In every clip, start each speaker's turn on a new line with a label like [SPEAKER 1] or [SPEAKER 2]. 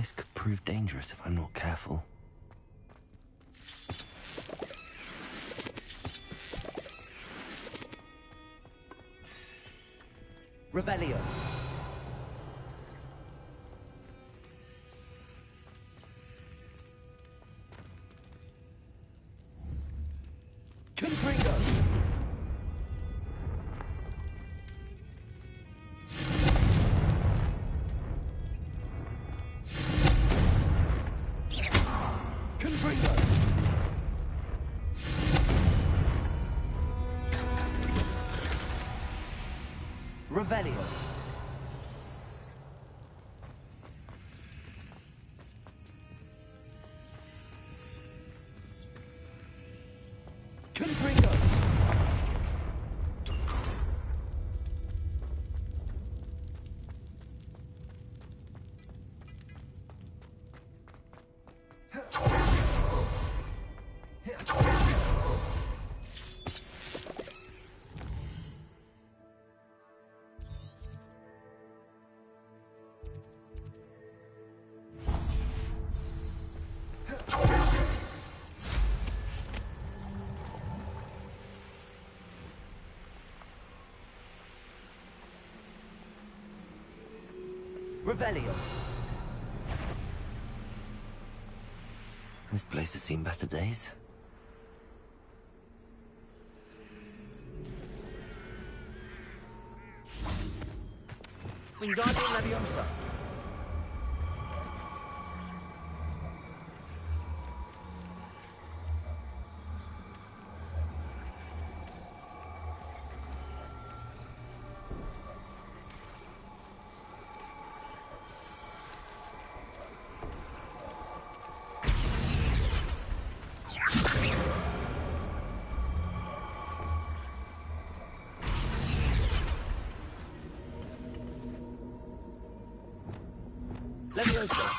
[SPEAKER 1] This could prove dangerous if I'm not careful.
[SPEAKER 2] Revelio. Confringo. Confringo. Revelio. Confringo. Revelio.
[SPEAKER 1] This place has seen better days.
[SPEAKER 2] Wingardium Leviosa. Leviosa.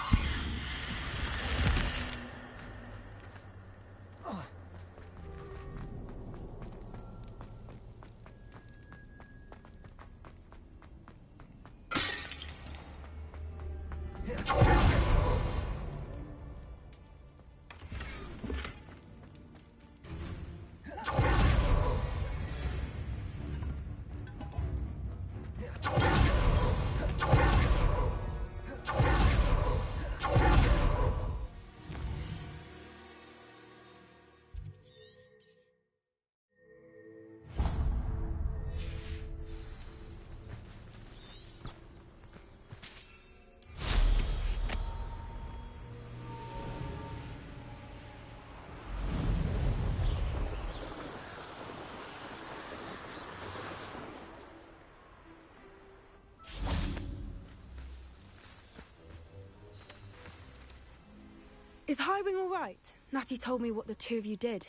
[SPEAKER 3] Is Highwing all right? Natty told me what the two of you did.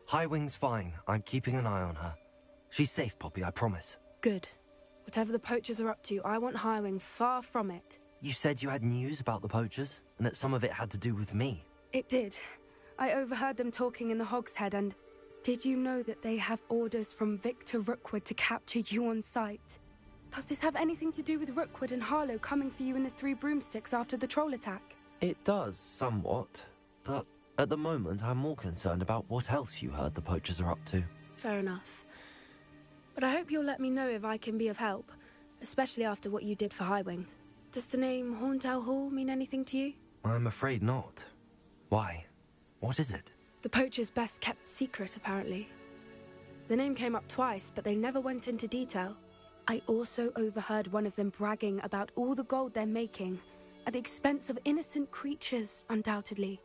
[SPEAKER 1] Highwing's fine. I'm keeping an eye on her. She's safe, Poppy, I promise.
[SPEAKER 3] Good. Whatever the poachers are up to, I want Highwing far from it.
[SPEAKER 1] You said you had news about the poachers, and that some of it had to do with me.
[SPEAKER 3] It did. I overheard them talking in the Hogshead, and did you know that they have orders from Victor Rookwood to capture you on sight? Does this have anything to do with Rookwood and Harlow coming for you in the Three Broomsticks after the troll attack?
[SPEAKER 1] It does, somewhat. But at the moment, I'm more concerned about what else you heard the poachers are up to.
[SPEAKER 3] Fair enough. But I hope you'll let me know if I can be of help, especially after what you did for Highwing. Does the name Horntail Hall mean anything to you?
[SPEAKER 1] I'm afraid not. Why? What is it?
[SPEAKER 3] The poachers' best kept secret, apparently. The name came up twice, but they never went into detail. I also overheard one of them bragging about all the gold they're making, at the expense of innocent creatures, undoubtedly.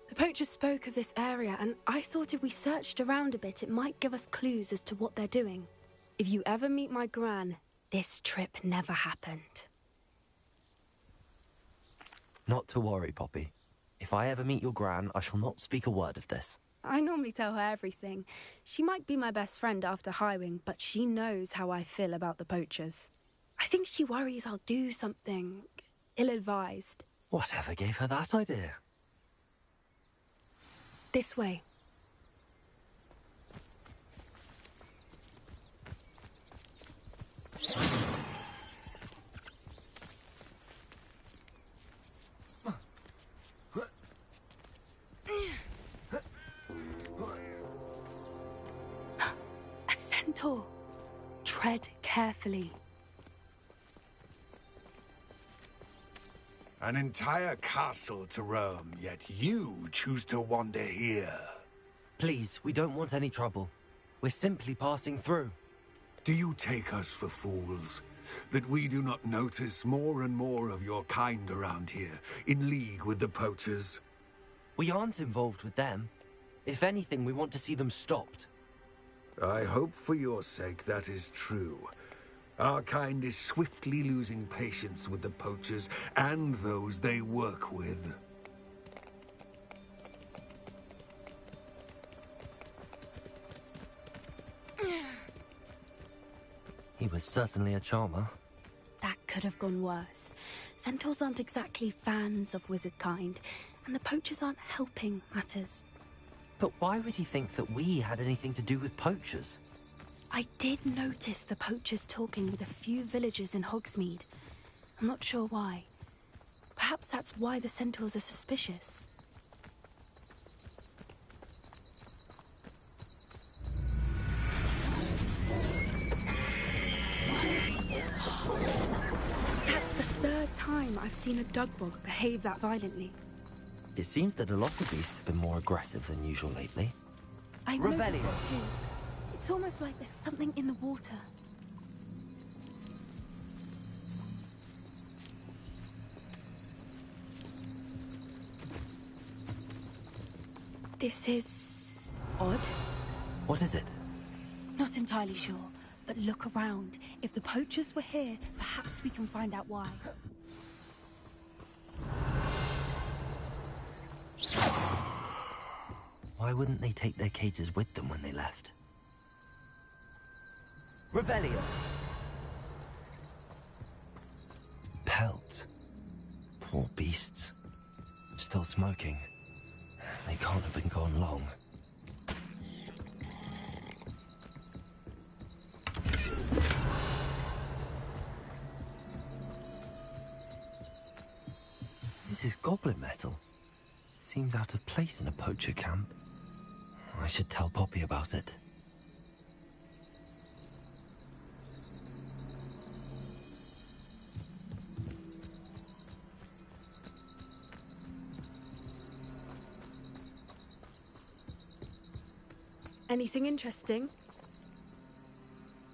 [SPEAKER 3] The poachers spoke of this area, and I thought if we searched around a bit, it might give us clues as to what they're doing. If you ever meet my gran, this trip never happened.
[SPEAKER 1] Not to worry, Poppy. If I ever meet your gran, I shall not speak a word of this.
[SPEAKER 3] I normally tell her everything. She might be my best friend after Highwing, but she knows how I feel about the poachers. I think she worries I'll do something ill-advised.
[SPEAKER 1] Whatever gave her that idea?
[SPEAKER 3] This way. centaur. Tread carefully.
[SPEAKER 4] An entire castle to roam, yet you choose to wander here.
[SPEAKER 1] Please, we don't want any trouble. We're simply passing through.
[SPEAKER 4] Do you take us for fools? That we do not notice more and more of your kind around here, in league with the poachers?
[SPEAKER 1] We aren't involved with them. If anything, we want to see them stopped.
[SPEAKER 4] I hope for your sake that is true. Our kind is swiftly losing patience with the poachers and those they work with.
[SPEAKER 1] He was certainly a charmer.
[SPEAKER 3] That could have gone worse. Centaurs aren't exactly fans of wizard kind, and the poachers aren't helping matters.
[SPEAKER 1] But why would he think that we had anything to do with poachers?
[SPEAKER 3] I did notice the poachers talking with a few villagers in Hogsmeade. I'm not sure why. Perhaps that's why the centaurs are suspicious. That's the third time I've seen a dugbog behave that violently.
[SPEAKER 1] It seems that a lot of beasts have been more aggressive than usual lately.
[SPEAKER 3] I've noticed
[SPEAKER 2] Revelio.
[SPEAKER 3] it too. It's almost like there's something in the water. This is odd.
[SPEAKER 1] What is it?
[SPEAKER 3] Not entirely sure, but look around. If the poachers were here, perhaps we can find out why.
[SPEAKER 1] Why wouldn't they take their cages with them when they left?
[SPEAKER 2] Revelio.
[SPEAKER 1] Pelts. Poor beasts. Still smoking. They can't have been gone long. This is goblin metal. Seems out of place in a poacher camp. I should tell Poppy about it.
[SPEAKER 3] Anything interesting?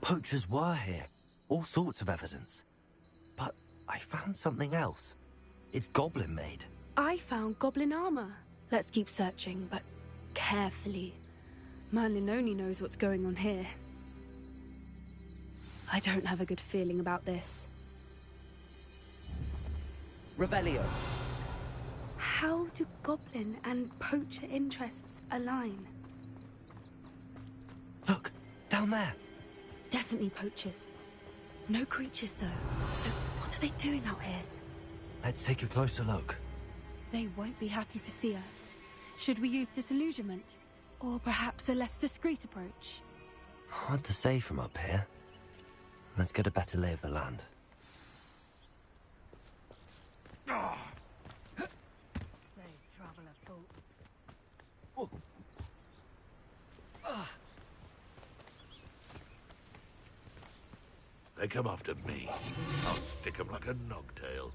[SPEAKER 1] Poachers were here. All sorts of evidence. But I found something else. It's goblin made.
[SPEAKER 3] I found goblin armor. Let's keep searching, but carefully. Merlin only knows what's going on here. I don't have a good feeling about this.
[SPEAKER 2] Revelio.
[SPEAKER 3] How do goblin and poacher interests align?
[SPEAKER 1] Look, down there.
[SPEAKER 3] Definitely poachers. No creatures, though. So what are they doing out here?
[SPEAKER 1] Let's take a closer look.
[SPEAKER 3] They won't be happy to see us. Should we use disillusionment? Or perhaps a less discreet approach?
[SPEAKER 1] Hard to say from up here. Let's get a better lay of the land.
[SPEAKER 5] They come after me. I'll stick 'em like a nogtail.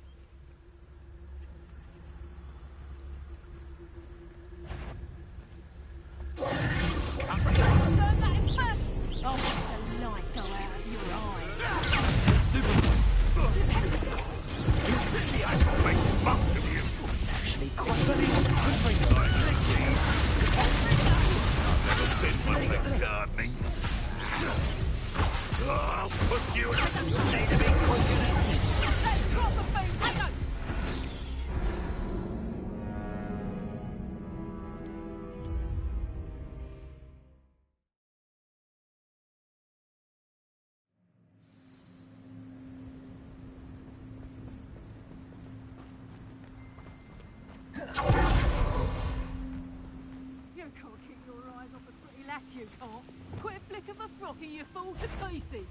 [SPEAKER 5] Silly, I can make much of you.
[SPEAKER 1] It's actually quite
[SPEAKER 5] I've never been one for gardening. I'll put you
[SPEAKER 6] You can't. Quit a flick of a frock and you fall to pieces.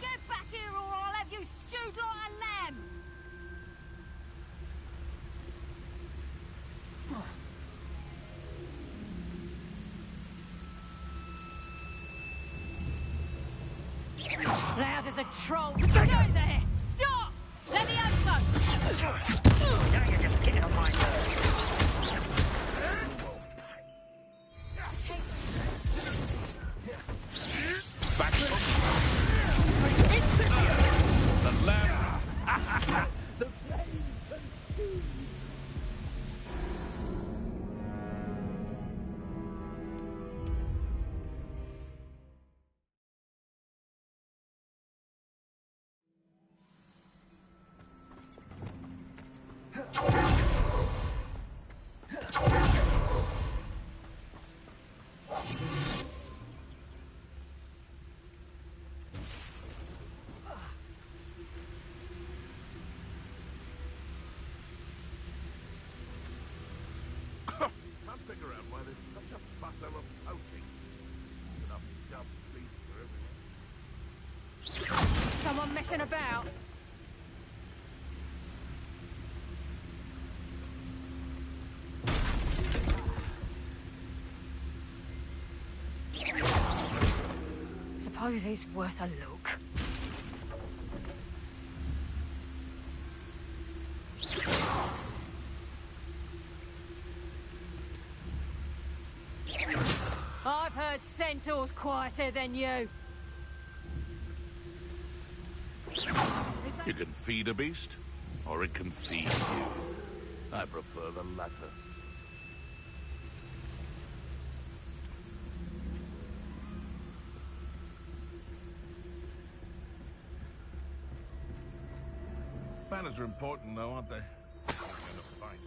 [SPEAKER 6] Get back here or I'll have you stewed like a lamb. Loud as a troll. What you doing there? Stop! Let me over!
[SPEAKER 2] Now you're just getting on my nerves.
[SPEAKER 5] Back the lamb. Can't figure out why there's such a fuss over poaching. Enough dumb beasts for everyone.
[SPEAKER 6] Someone messing about? Suppose he's worth a look. I've heard centaurs quieter than you.
[SPEAKER 5] You can feed a beast, or it can feed you. I prefer the latter. Manners are important, though, aren't they? In a fight.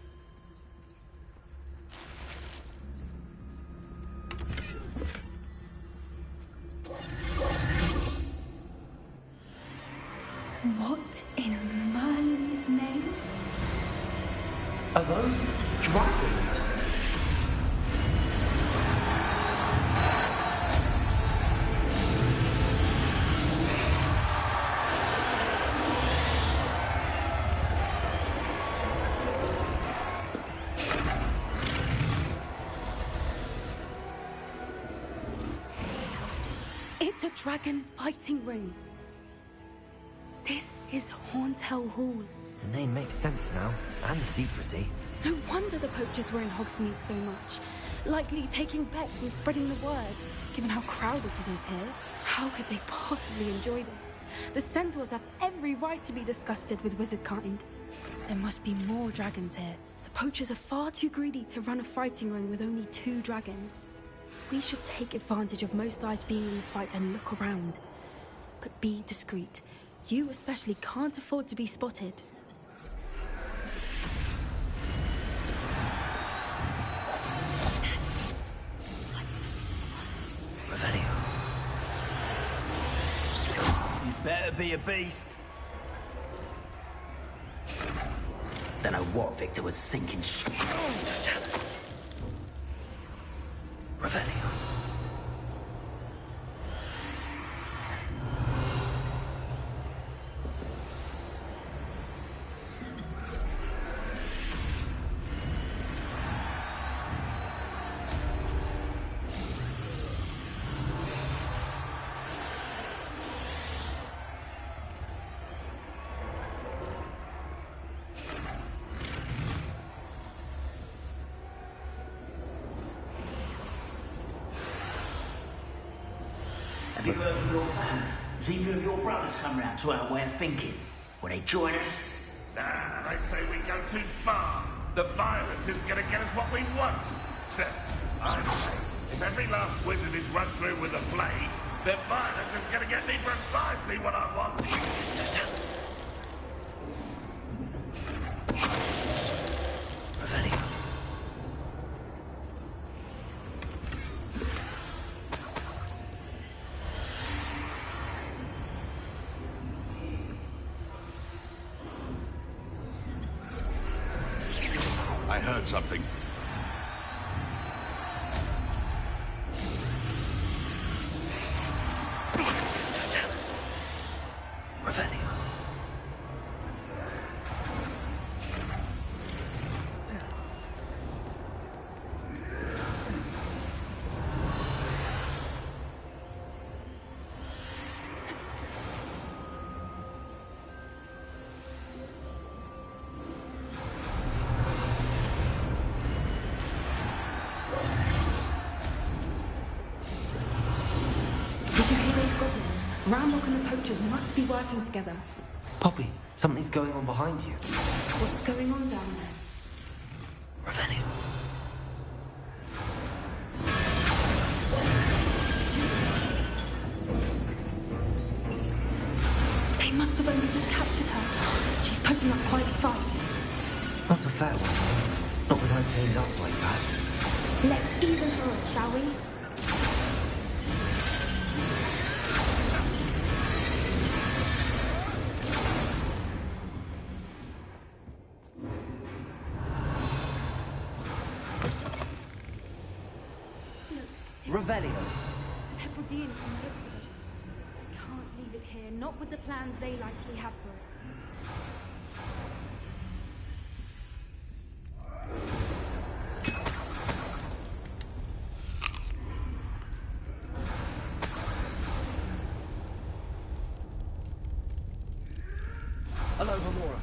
[SPEAKER 3] What in Merlin's name?
[SPEAKER 1] Are those dragons?
[SPEAKER 3] It's a dragon fighting ring. This is Hauntel Hall.
[SPEAKER 1] The name makes sense now, and the secrecy.
[SPEAKER 3] No wonder the poachers were in Hogsmeade so much. Likely taking bets and spreading the word, given how crowded it is here. How could they possibly enjoy this? The centaurs have every right to be disgusted with wizard kind. There must be more dragons here. The poachers are far too greedy to run a fighting ring with only 2 dragons. We should take advantage of most eyes being in the fight and look around. But be discreet. You especially can't afford to be spotted.
[SPEAKER 1] That's it. I think it's the word. Revelio.
[SPEAKER 7] You better be a beast.
[SPEAKER 2] Don't know what Victor was thinking.
[SPEAKER 1] Revelio.
[SPEAKER 8] Have you heard from your family? Has either of your brothers come round to our way of thinking? Will they join us?
[SPEAKER 5] Nah, they say we go too far. The violence is gonna get us what we want. I say, if every last wizard is run through with a blade, then violence is gonna get me precisely what I want.
[SPEAKER 1] Revelio.
[SPEAKER 5] I heard something.
[SPEAKER 1] Revelio.
[SPEAKER 3] Ramrock and the poachers must be working together.
[SPEAKER 1] Poppy, something's going on behind you.
[SPEAKER 3] What's going on down there?
[SPEAKER 1] Revelio.
[SPEAKER 3] They must have only just captured her. She's putting up quite a fight.
[SPEAKER 1] Not a fair one. Not with her chained up like that.
[SPEAKER 3] Let's even her up, shall we?
[SPEAKER 1] Revelio.
[SPEAKER 3] Hebridean from the looks of it. I can't leave it here, not with the plans they likely have for it.
[SPEAKER 1] Hello, Homora.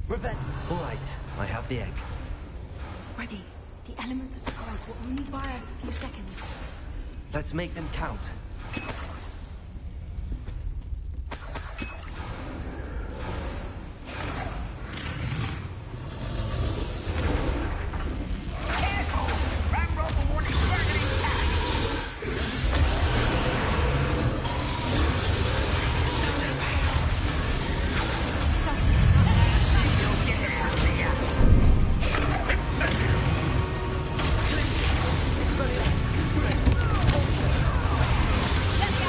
[SPEAKER 1] Revenge. All right, I have the egg.
[SPEAKER 3] Ready. The elements of surprise will only buy us a few seconds.
[SPEAKER 1] Let's make them count.
[SPEAKER 6] Let me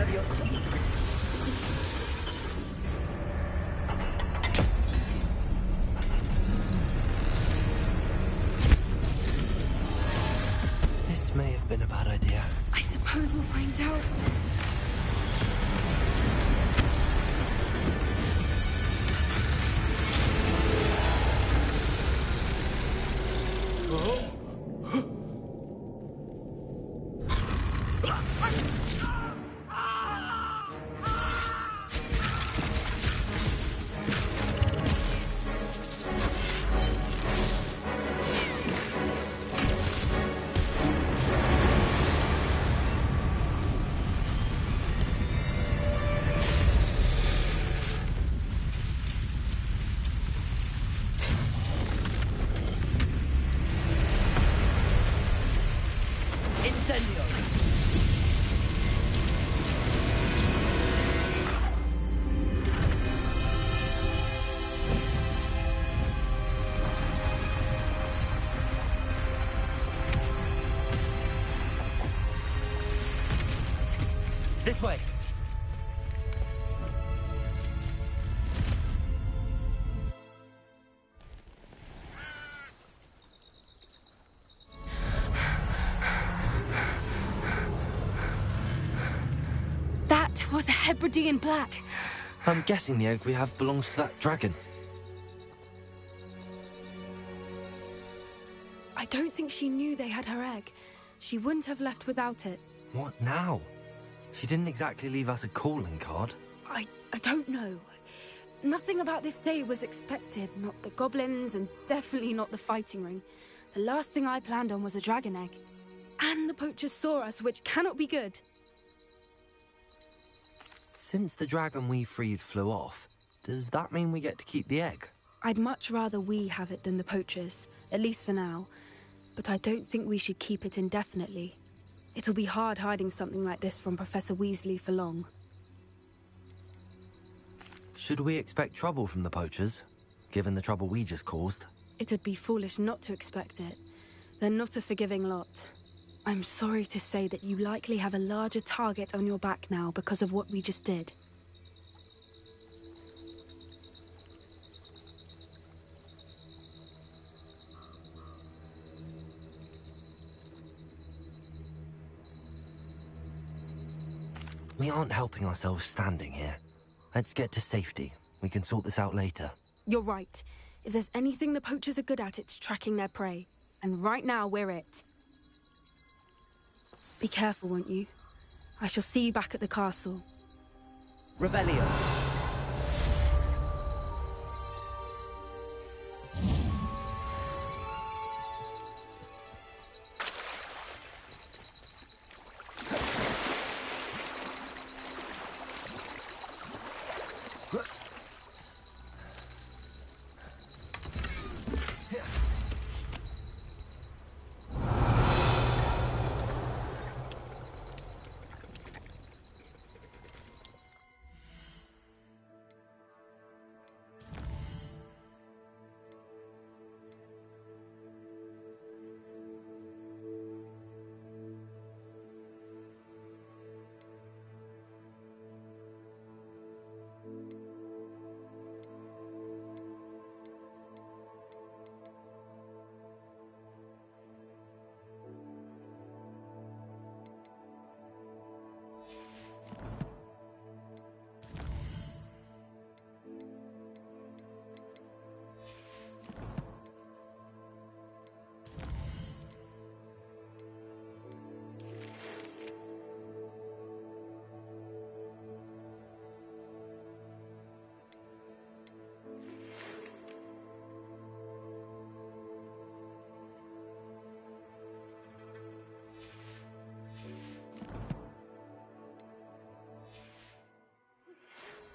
[SPEAKER 2] Leviosa.
[SPEAKER 1] This may have been a bad idea.
[SPEAKER 3] I suppose we'll find out.
[SPEAKER 1] This way!
[SPEAKER 3] That was a Hebridean black.
[SPEAKER 1] I'm guessing the egg we have belongs to that dragon.
[SPEAKER 3] I don't think she knew they had her egg. She wouldn't have left without it.
[SPEAKER 1] What now? She didn't exactly leave us a calling card.
[SPEAKER 3] I don't know. Nothing about this day was expected. Not the goblins, and definitely not the fighting ring. The last thing I planned on was a dragon egg. And the poachers saw us, which cannot be good.
[SPEAKER 1] Since the dragon we freed flew off, does that mean we get to keep the egg?
[SPEAKER 3] I'd much rather we have it than the poachers, at least for now. But I don't think we should keep it indefinitely. It'll be hard hiding something like this from Professor Weasley for long.
[SPEAKER 1] Should we expect trouble from the poachers, given the trouble we just caused?
[SPEAKER 3] It'd be foolish not to expect it. They're not a forgiving lot. I'm sorry to say that you likely have a larger target on your back now because of what we just did.
[SPEAKER 1] We aren't helping ourselves standing here. Let's get to safety. We can sort this out later.
[SPEAKER 3] You're right. If there's anything the poachers are good at, it's tracking their prey. And right now, we're it. Be careful, won't you? I shall see you back at the castle.
[SPEAKER 2] Revelio.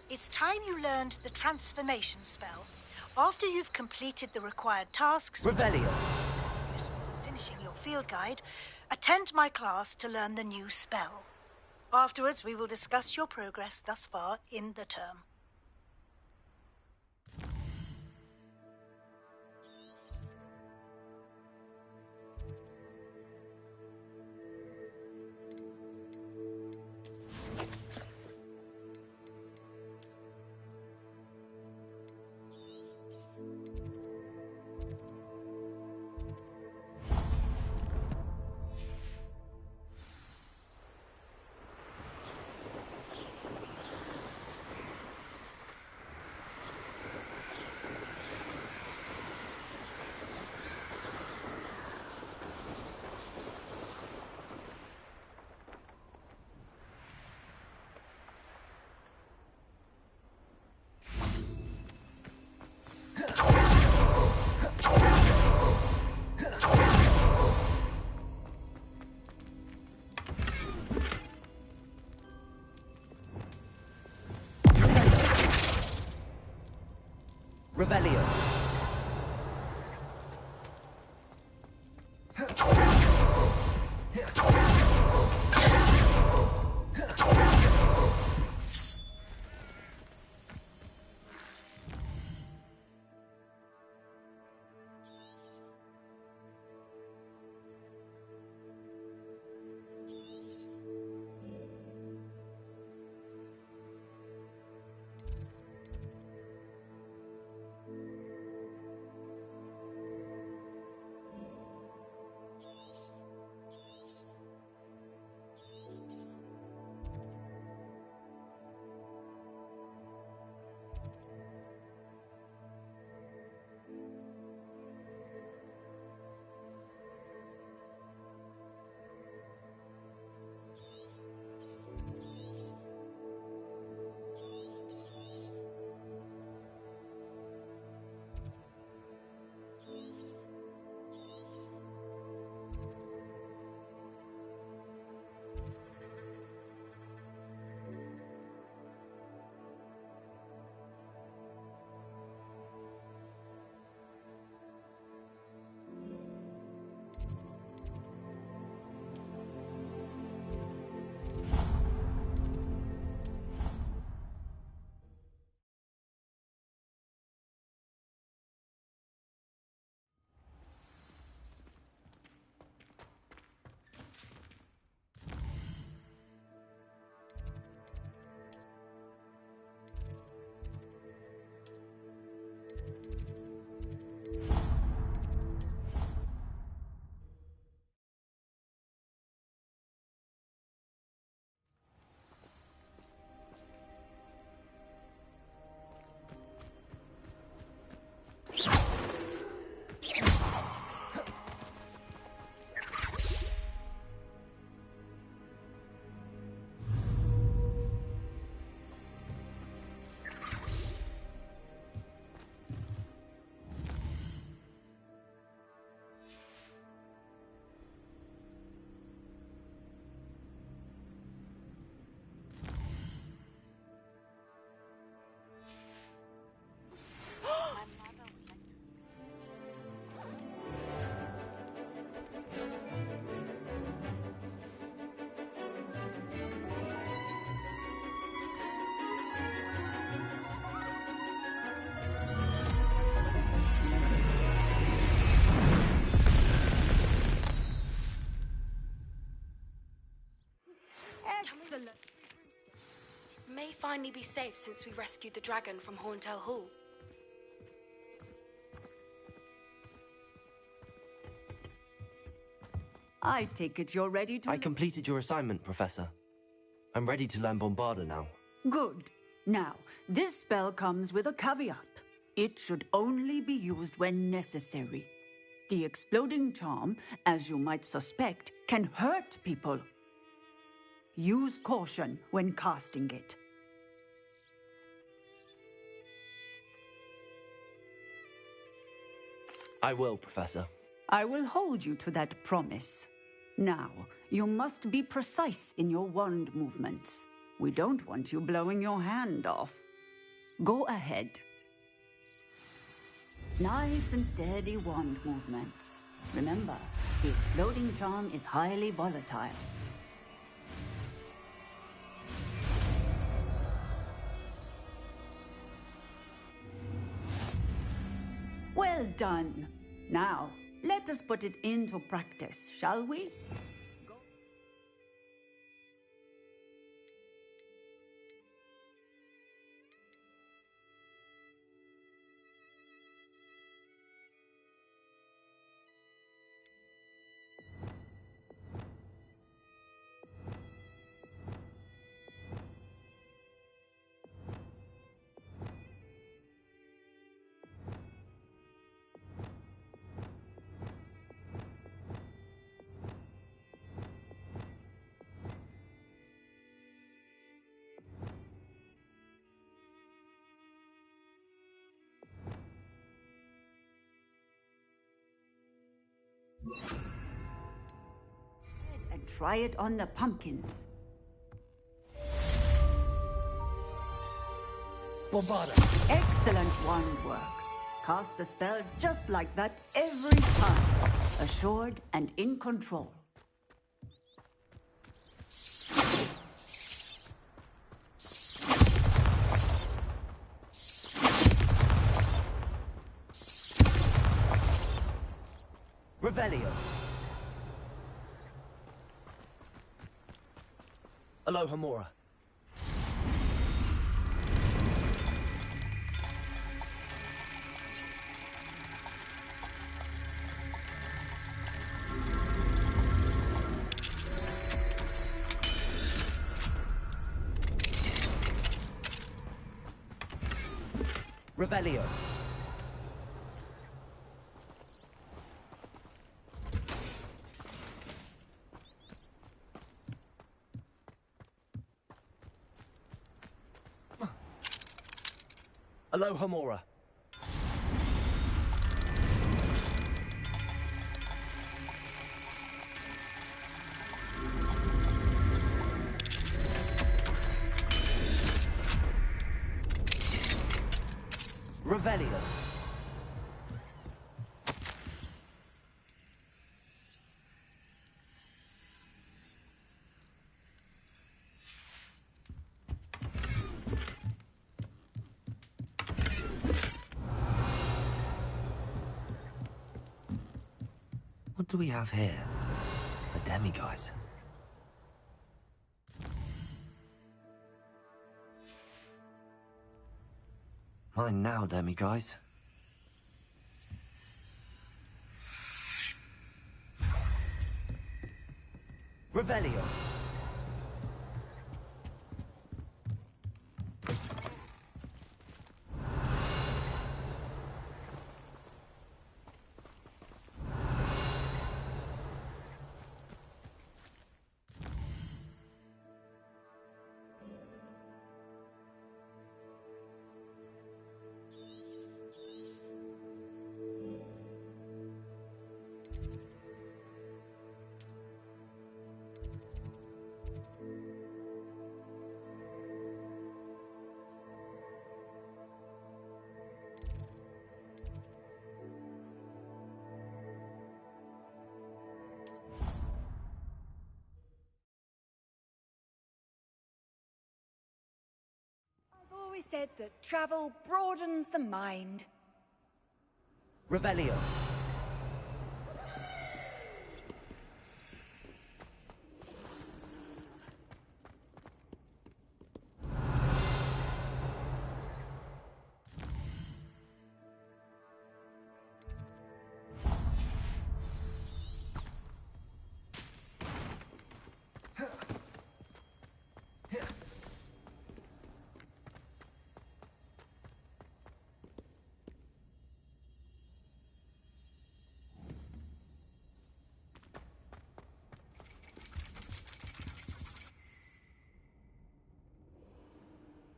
[SPEAKER 9] It's time you learned the transformation spell. After you've completed the required tasks...
[SPEAKER 2] Revelio.
[SPEAKER 9] Finishing your field guide, attend my class to learn the new spell. Afterwards, we will discuss your progress thus far in the term.
[SPEAKER 2] Revelio.
[SPEAKER 3] Excellent. May finally be safe since we rescued the dragon from Horntail Hall.
[SPEAKER 10] I take it you're ready to...
[SPEAKER 1] I completed your assignment, Professor. I'm ready to learn Bombarda now.
[SPEAKER 10] Good. Now, this spell comes with a caveat. It should only be used when necessary. The exploding charm, as you might suspect, can hurt people. Use caution when casting it.
[SPEAKER 1] I will, Professor.
[SPEAKER 10] I will hold you to that promise. Now, you must be precise in your wand movements. We don't want you blowing your hand off. Go ahead. Nice and steady wand movements. Remember, the exploding charm is highly volatile. Well done. Now, let us put it into practice, shall we? And try it on the pumpkins.
[SPEAKER 4] Bombarda.
[SPEAKER 10] Excellent wand work. Cast the spell just like that every time. Assured and in control.
[SPEAKER 2] Revelio. Alohomora. Revelio. Alohomora. Revelio.
[SPEAKER 1] What do we have here? A demiguise. Mine now, demiguise.
[SPEAKER 2] Revelio.
[SPEAKER 6] Always said that travel broadens the mind.
[SPEAKER 2] Revelio.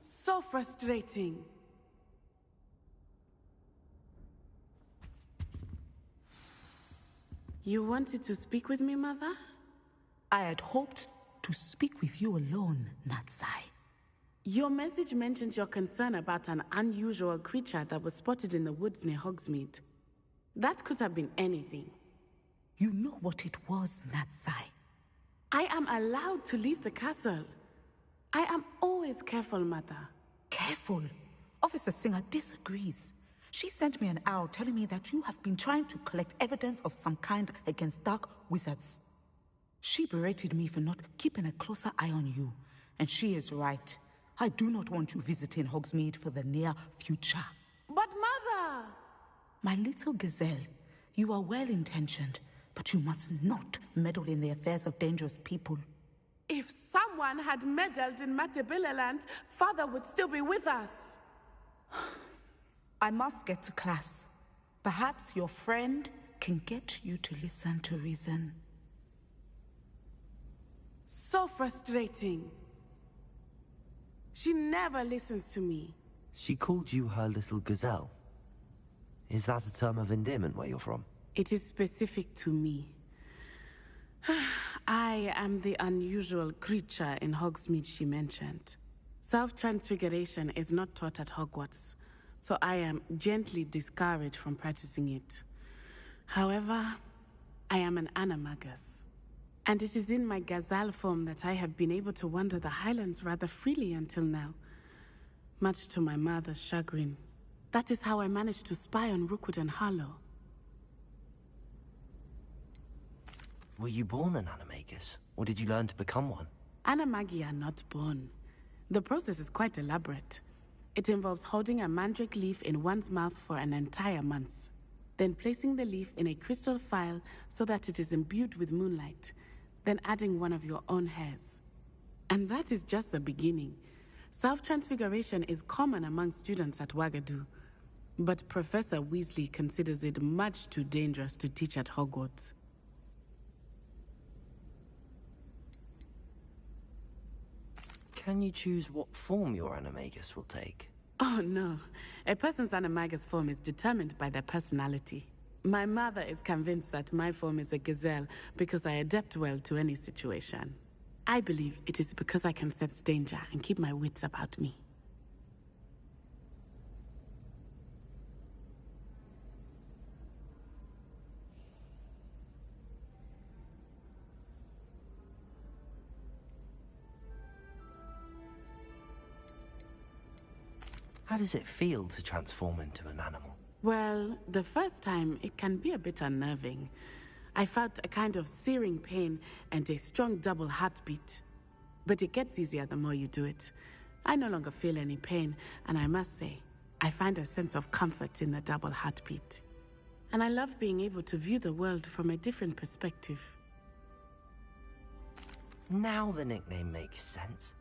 [SPEAKER 11] So frustrating. You wanted to speak with me, Mother?
[SPEAKER 12] I had hoped to speak with you alone, Natsai.
[SPEAKER 11] Your message mentioned your concern about an unusual creature that was spotted in the woods near Hogsmeade. That could have been anything.
[SPEAKER 12] You know what it was, Natsai.
[SPEAKER 11] I am allowed to leave the castle. I am always careful, Mother.
[SPEAKER 12] Careful? Officer Singer disagrees. She sent me an owl telling me that you have been trying to collect evidence of some kind against dark wizards. She berated me for not keeping a closer eye on you, and she is right. I do not want you visiting Hogsmeade for the near future.
[SPEAKER 11] But Mother!
[SPEAKER 12] My little gazelle, you are well-intentioned, but you must not meddle in the affairs of dangerous people.
[SPEAKER 11] If someone had meddled in Matabeleland, Father would still be with us.
[SPEAKER 12] I must get to class. Perhaps your friend can get you to listen to reason.
[SPEAKER 11] So frustrating. She never listens to me.
[SPEAKER 1] She called you her little gazelle. Is that a term of endearment where you're from?
[SPEAKER 11] It is specific to me. I am the unusual creature in Hogsmeade she mentioned. Self-transfiguration is not taught at Hogwarts, so I am gently discouraged from practicing it. However, I am an animagus, and it is in my gazelle form that I have been able to wander the highlands rather freely until now, much to my mother's chagrin. That is how I managed to spy on Rookwood and Harlow.
[SPEAKER 1] Were you born an animagus, or did you learn to become one?
[SPEAKER 11] Animagi are not born. The process is quite elaborate. It involves holding a mandrake leaf in one's mouth for an entire month, then placing the leaf in a crystal phial so that it is imbued with moonlight, then adding one of your own hairs. And that is just the beginning. Self-transfiguration is common among students at Wagadu, but Professor Weasley considers it much too dangerous to teach at Hogwarts.
[SPEAKER 1] Can you choose what form your animagus will take?
[SPEAKER 11] Oh no, a person's animagus form is determined by their personality. My mother is convinced that my form is a gazelle because I adapt well to any situation. I believe it is because I can sense danger and keep my wits about me.
[SPEAKER 1] How does it feel to transform into an animal?
[SPEAKER 11] Well, the first time, it can be a bit unnerving. I felt a kind of searing pain and a strong double heartbeat. But it gets easier the more you do it. I no longer feel any pain, and I must say, I find a sense of comfort in the double heartbeat. And I love being able to view the world from a different perspective.
[SPEAKER 1] Now the nickname makes sense.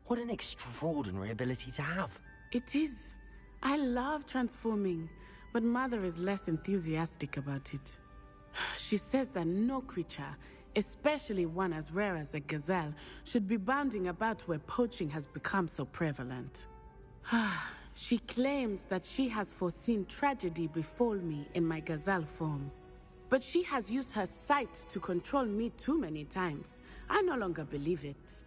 [SPEAKER 1] What an extraordinary ability to have.
[SPEAKER 11] It is. I love transforming, but Mother is less enthusiastic about it. She says that no creature, especially one as rare as a gazelle, should be bounding about where poaching has become so prevalent. She claims that she has foreseen tragedy befall me in my gazelle form. But she has used her sight to control me too many times. I no longer believe it.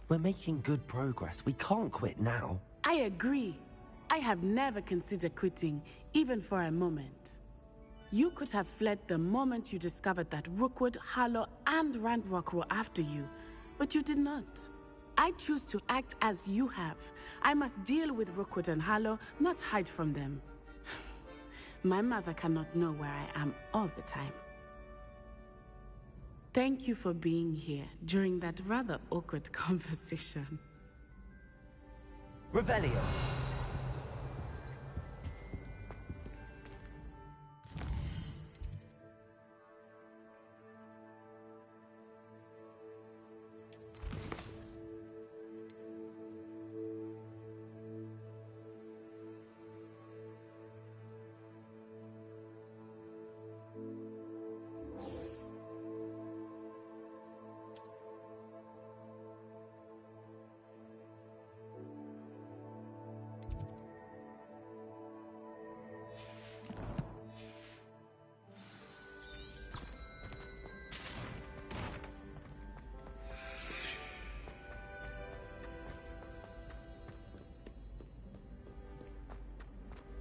[SPEAKER 1] We're making good progress. We can't quit now.
[SPEAKER 11] I agree. I have never considered quitting, even for a moment. You could have fled the moment you discovered that Rookwood, Harlow, and Ranrock were after you, but you did not. I choose to act as you have. I must deal with Rookwood and Harlow, not hide from them. My mother cannot know where I am all the time. Thank you for being here during that rather awkward conversation.
[SPEAKER 2] Revelio.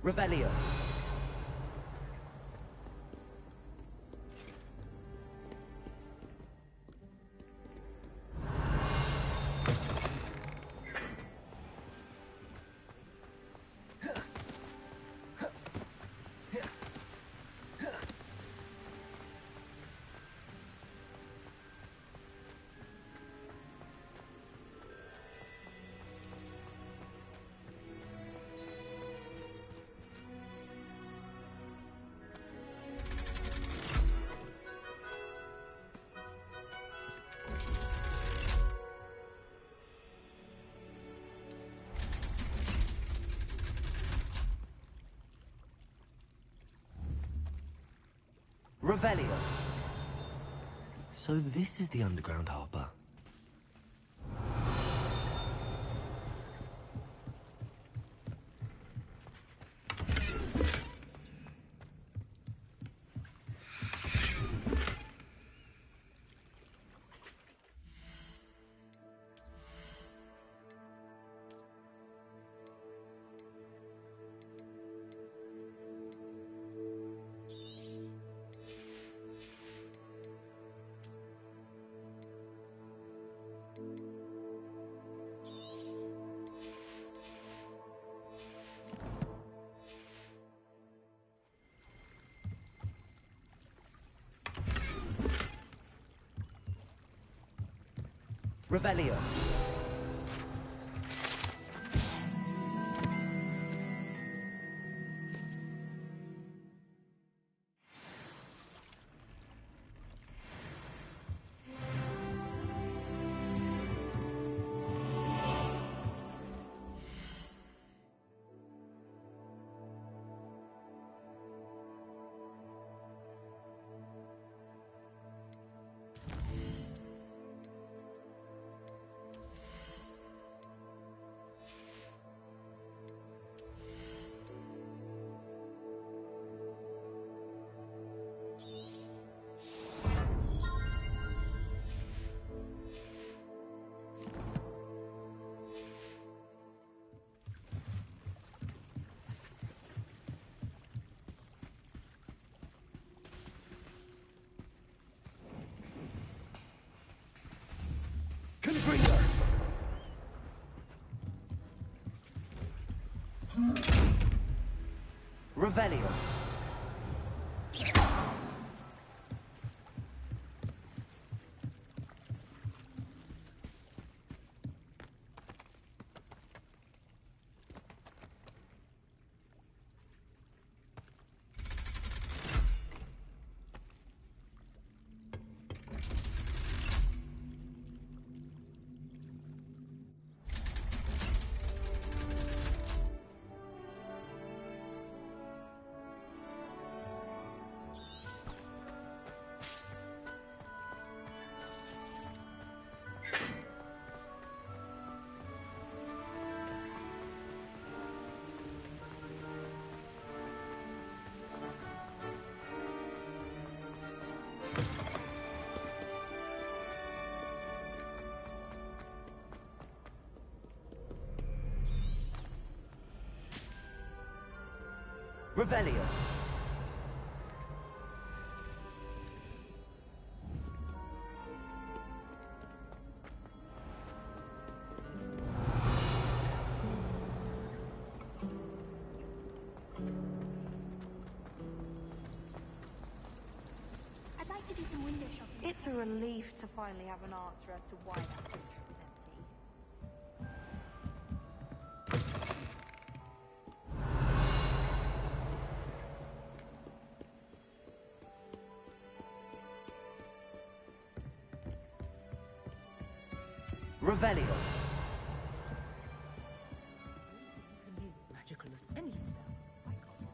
[SPEAKER 2] Revelio. Revelio.
[SPEAKER 1] So this is the underground harbor.
[SPEAKER 2] Revelio. Revelio. Revelio.
[SPEAKER 13] I'd like to do some window shopping.
[SPEAKER 14] It's a relief to finally have an answer as to why that picture was empty.
[SPEAKER 2] Revelio.
[SPEAKER 12] Can be magical as any spell. My God.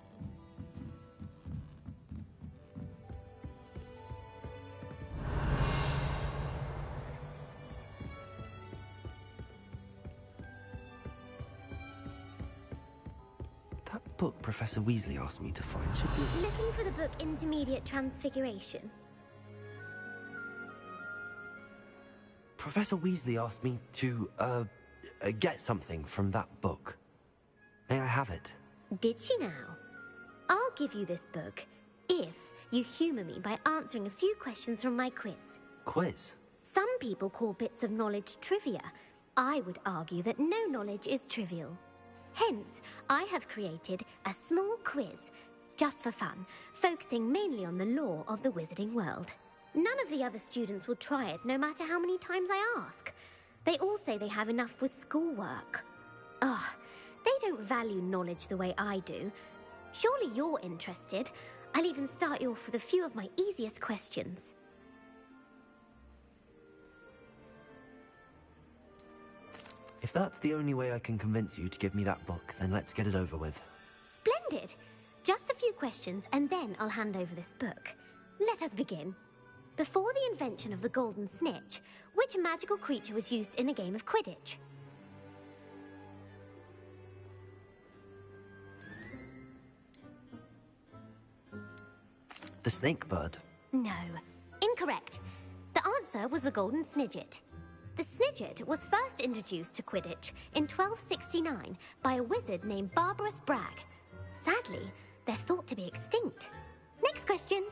[SPEAKER 1] That book Professor Weasley asked me to find should be...
[SPEAKER 13] Looking for the book Intermediate Transfiguration.
[SPEAKER 1] Professor Weasley asked me to, get something from that book. May I have it?
[SPEAKER 13] Did she now? I'll give you this book if you humour me by answering a few questions from my quiz.
[SPEAKER 1] Quiz?
[SPEAKER 13] Some people call bits of knowledge trivia. I would argue that no knowledge is trivial. Hence, I have created a small quiz, just for fun, focusing mainly on the lore of the wizarding world. None of the other students will try it, no matter how many times I ask. They all say they have enough with schoolwork. Ugh, they don't value knowledge the way I do. Surely you're interested. I'll even start you off with a few of my easiest questions.
[SPEAKER 1] If that's the only way I can convince you to give me that book, then let's get it over with.
[SPEAKER 13] Splendid! Just a few questions, and then I'll hand over this book. Let us begin. Before the invention of the golden snitch, which magical creature was used in a game of Quidditch?
[SPEAKER 1] The snake bird.
[SPEAKER 13] No. Incorrect. The answer was the golden snidget. The snidget was first introduced to Quidditch in 1269 by a wizard named Barbarous Bragg. Sadly, they're thought to be extinct. Next question.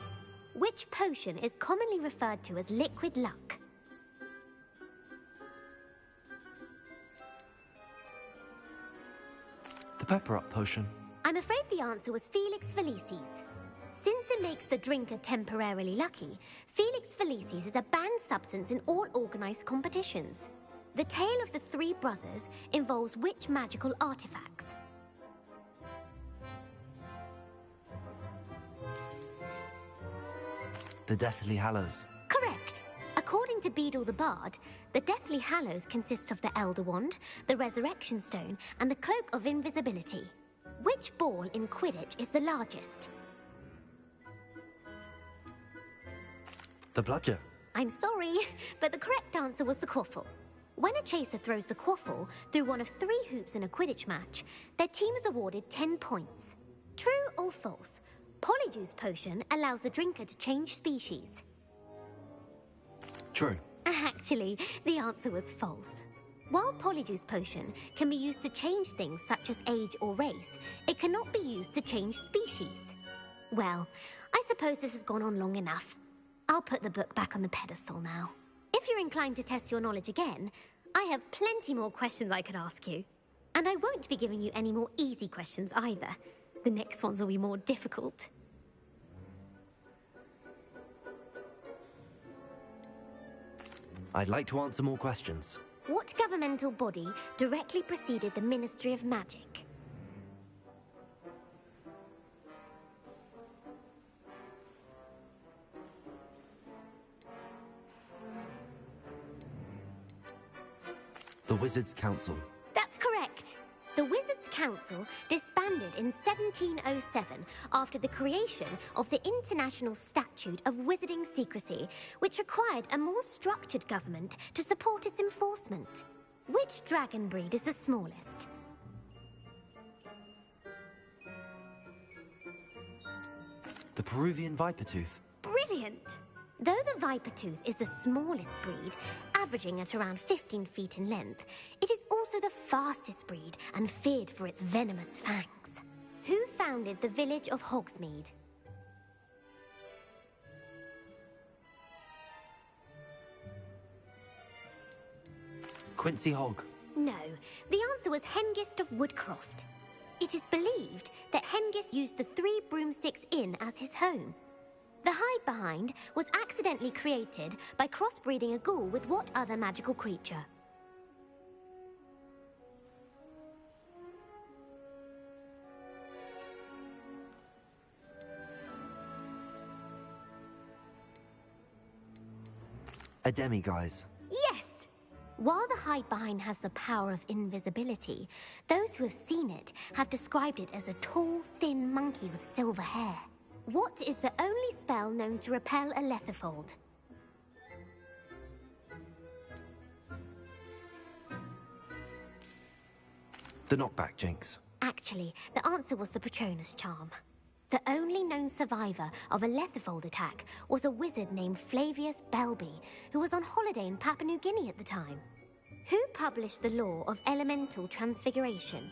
[SPEAKER 13] Which potion is commonly referred to as liquid luck?
[SPEAKER 1] The pepper up potion.
[SPEAKER 13] I'm afraid the answer was Felix Felicis. Since it makes the drinker temporarily lucky, Felix Felicis is a banned substance in all organised competitions. The tale of the three brothers involves which magical artifacts?
[SPEAKER 1] The Deathly Hallows.
[SPEAKER 13] Correct. According to Beadle the Bard, the Deathly Hallows consists of the Elder Wand, the Resurrection Stone, and the Cloak of Invisibility. Which ball in Quidditch is the largest?
[SPEAKER 1] The Bludger.
[SPEAKER 13] I'm sorry, but the correct answer was the Quaffle. When a chaser throws the Quaffle through one of 3 hoops in a Quidditch match, their team is awarded 10 points. True or false? Polyjuice Potion allows the drinker to change species.
[SPEAKER 1] True.
[SPEAKER 13] Actually, the answer was false. While Polyjuice Potion can be used to change things such as age or race, it cannot be used to change species. Well, I suppose this has gone on long enough. I'll put the book back on the pedestal now. If you're inclined to test your knowledge again, I have plenty more questions I could ask you. And I won't be giving you any more easy questions either. The next ones will be more difficult.
[SPEAKER 1] I'd like to answer more questions.
[SPEAKER 13] What governmental body directly preceded the Ministry of Magic?
[SPEAKER 1] The Wizards' Council.
[SPEAKER 13] That's correct. The Wizards' Council disbanded in 1707 after the creation of the International Statute of Wizarding Secrecy, which required a more structured government to support its enforcement. Which dragon breed is the smallest?
[SPEAKER 1] The Peruvian Vipertooth.
[SPEAKER 13] Brilliant! Though the Vipertooth is the smallest breed, averaging at around 15 feet in length, it is also the fastest breed and feared for its venomous fangs. Who founded the village of Hogsmeade?
[SPEAKER 1] Quincy Hogg.
[SPEAKER 13] No, the answer was Hengist of Woodcroft. It is believed that Hengist used the 3 Broomsticks Inn as his home. The hide-behind was accidentally created by crossbreeding a ghoul with what other magical creature?
[SPEAKER 1] A demiguise.
[SPEAKER 13] Yes! While the hide-behind has the power of invisibility, those who have seen it have described it as a tall, thin monkey with silver hair. What is the only spell known to repel a lethifold?
[SPEAKER 1] The Knockback Jinx.
[SPEAKER 13] Actually, the answer was the Patronus Charm. The only known survivor of a lethifold attack was a wizard named Flavius Belby, who was on holiday in Papua New Guinea at the time. Who published the law of elemental transfiguration?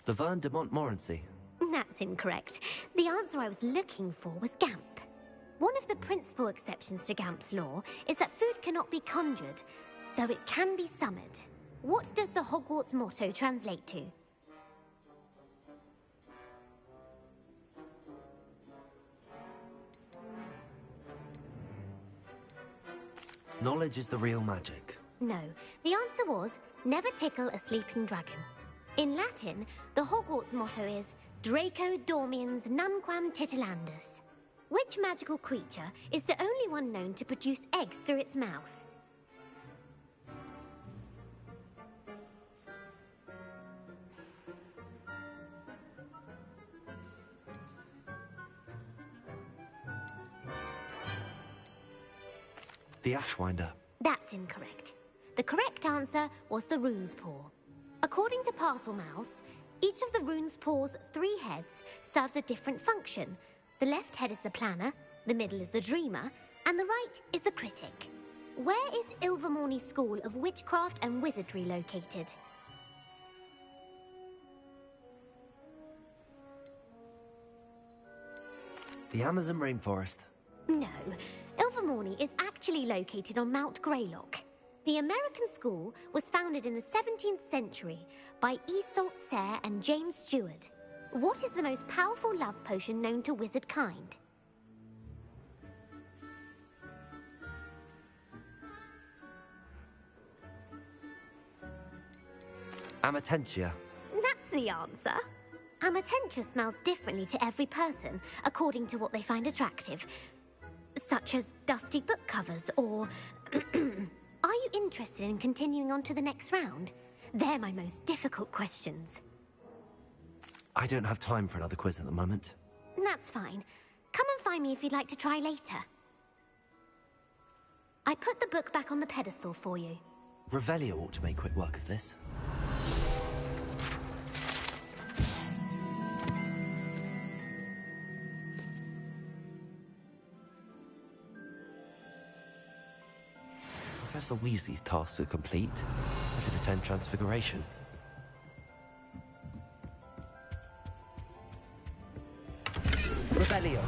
[SPEAKER 1] Laverne de Montmorency.
[SPEAKER 13] That's incorrect. The answer I was looking for was Gamp. One of the principal exceptions to Gamp's law is that food cannot be conjured, though it can be summoned. What does the Hogwarts motto translate to?
[SPEAKER 1] Knowledge is the real magic.
[SPEAKER 13] No, the answer was, never tickle a sleeping dragon. In Latin, the Hogwarts motto is Draco dormiens nunquam titilandus. Which magical creature is the only one known to produce eggs through its mouth?
[SPEAKER 1] The Ashwinder.
[SPEAKER 13] That's incorrect. The correct answer was the Rune's Paw. According to Parselmouths, each of the Rune's Paw's 3 heads serves a different function. The left head is the planner, the middle is the dreamer, and the right is the critic. Where is Ilvermorny School of Witchcraft and Wizardry located?
[SPEAKER 1] The Amazon rainforest.
[SPEAKER 13] No, Ilvermorny ceremony is actually located on Mount Greylock. The American school was founded in the 17th century by Isolde Sayre and James Stewart. What is the most powerful love potion known to wizard kind?
[SPEAKER 1] Amatentia.
[SPEAKER 13] That's the answer. Amatentia smells differently to every person, according to what they find attractive. Such as dusty book covers, or... Are you interested in continuing on to the next round? They're my most difficult questions.
[SPEAKER 1] I don't have time for another quiz at the moment.
[SPEAKER 13] That's fine. Come and find me if you'd like to try later. I put the book back on the pedestal for you.
[SPEAKER 1] Revelio ought to make quick work of this. Professor Weasley's tasks are complete. I should attend Transfiguration.
[SPEAKER 2] Revelio.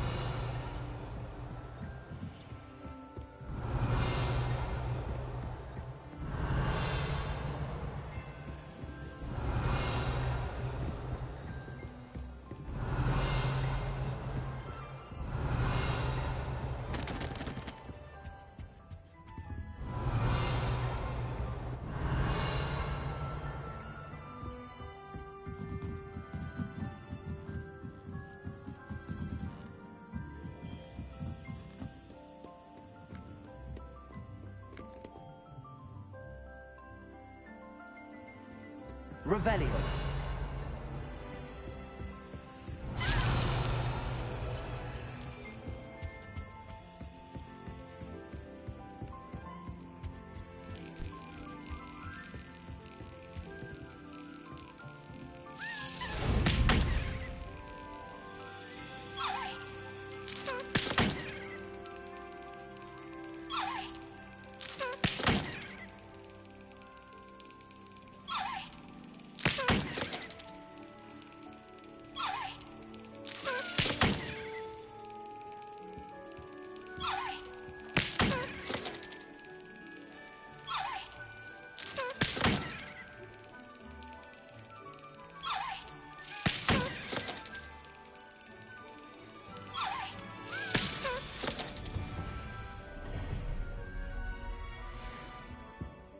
[SPEAKER 2] Revelio.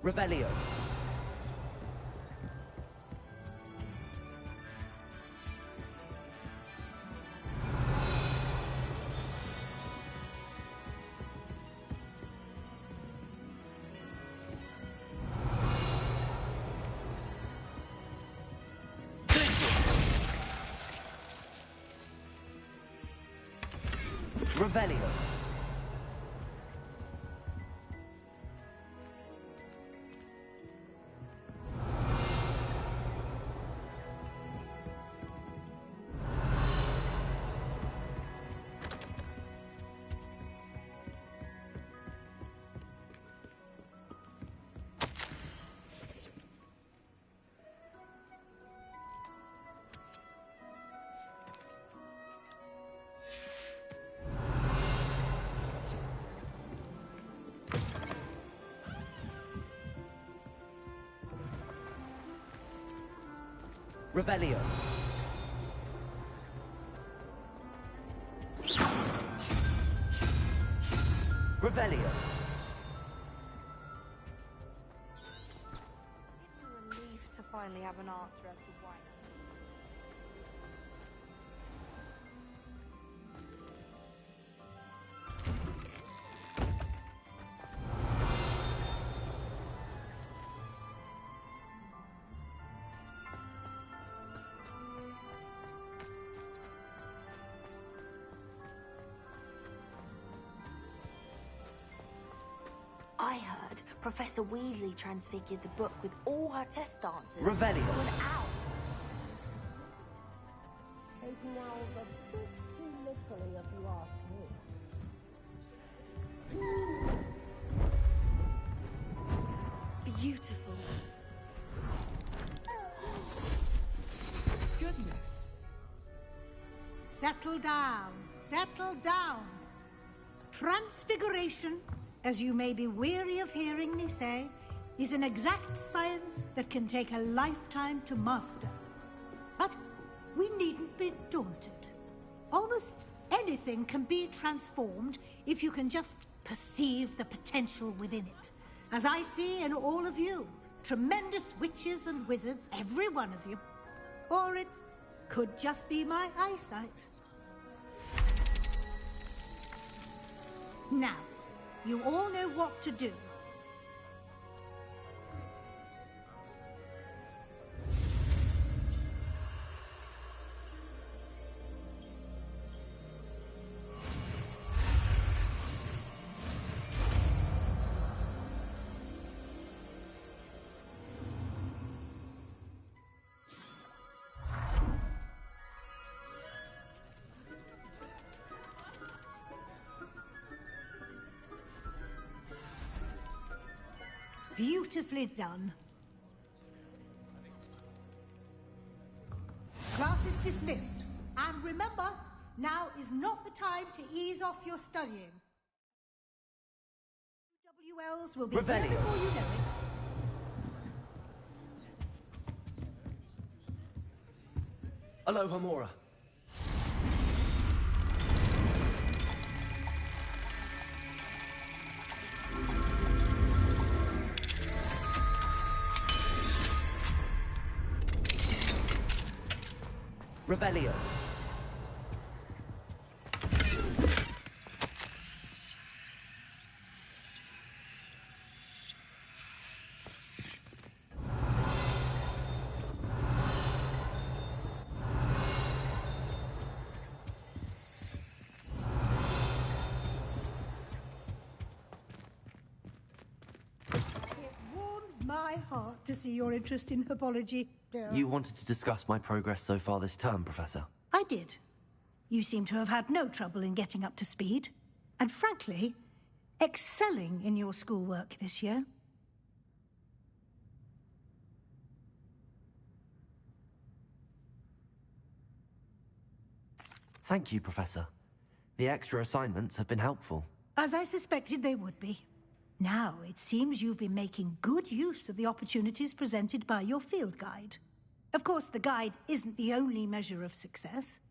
[SPEAKER 2] Revelio. Revelio. Revelio. Revelio.
[SPEAKER 14] It's a relief to finally have an answer as to why.
[SPEAKER 15] I heard Professor Weasley transfigured the book with all her test answers
[SPEAKER 2] Revelio.
[SPEAKER 15] to an owl.
[SPEAKER 16] Taking owls a bit too literally, if you ask me.
[SPEAKER 3] Beautiful.
[SPEAKER 9] Goodness. Settle down. Settle down. Transfiguration, as you may be weary of hearing me say, is an exact science that can take a lifetime to master. But we needn't be daunted. Almost anything can be transformed if you can just perceive the potential within it. As I see in all of you, tremendous witches and wizards, every one of you. Or it could just be my eyesight. Now, you all know what to do. Beautifully done. Class is dismissed. And remember, now is not the time to ease off your studying. WLs will be here before you know it.
[SPEAKER 1] Aloha Mora.
[SPEAKER 2] Revelio.
[SPEAKER 9] My heart to see your interest in herbology.
[SPEAKER 1] You wanted to discuss my progress so far this term, Professor?
[SPEAKER 9] I did. You seem to have had no trouble in getting up to speed. And frankly, excelling in your schoolwork this year.
[SPEAKER 1] Thank you, Professor. The extra assignments have been helpful.
[SPEAKER 9] As I suspected they would be. Now, it seems you've been making good use of the opportunities presented by your field guide. Of course, the guide isn't the only measure of success.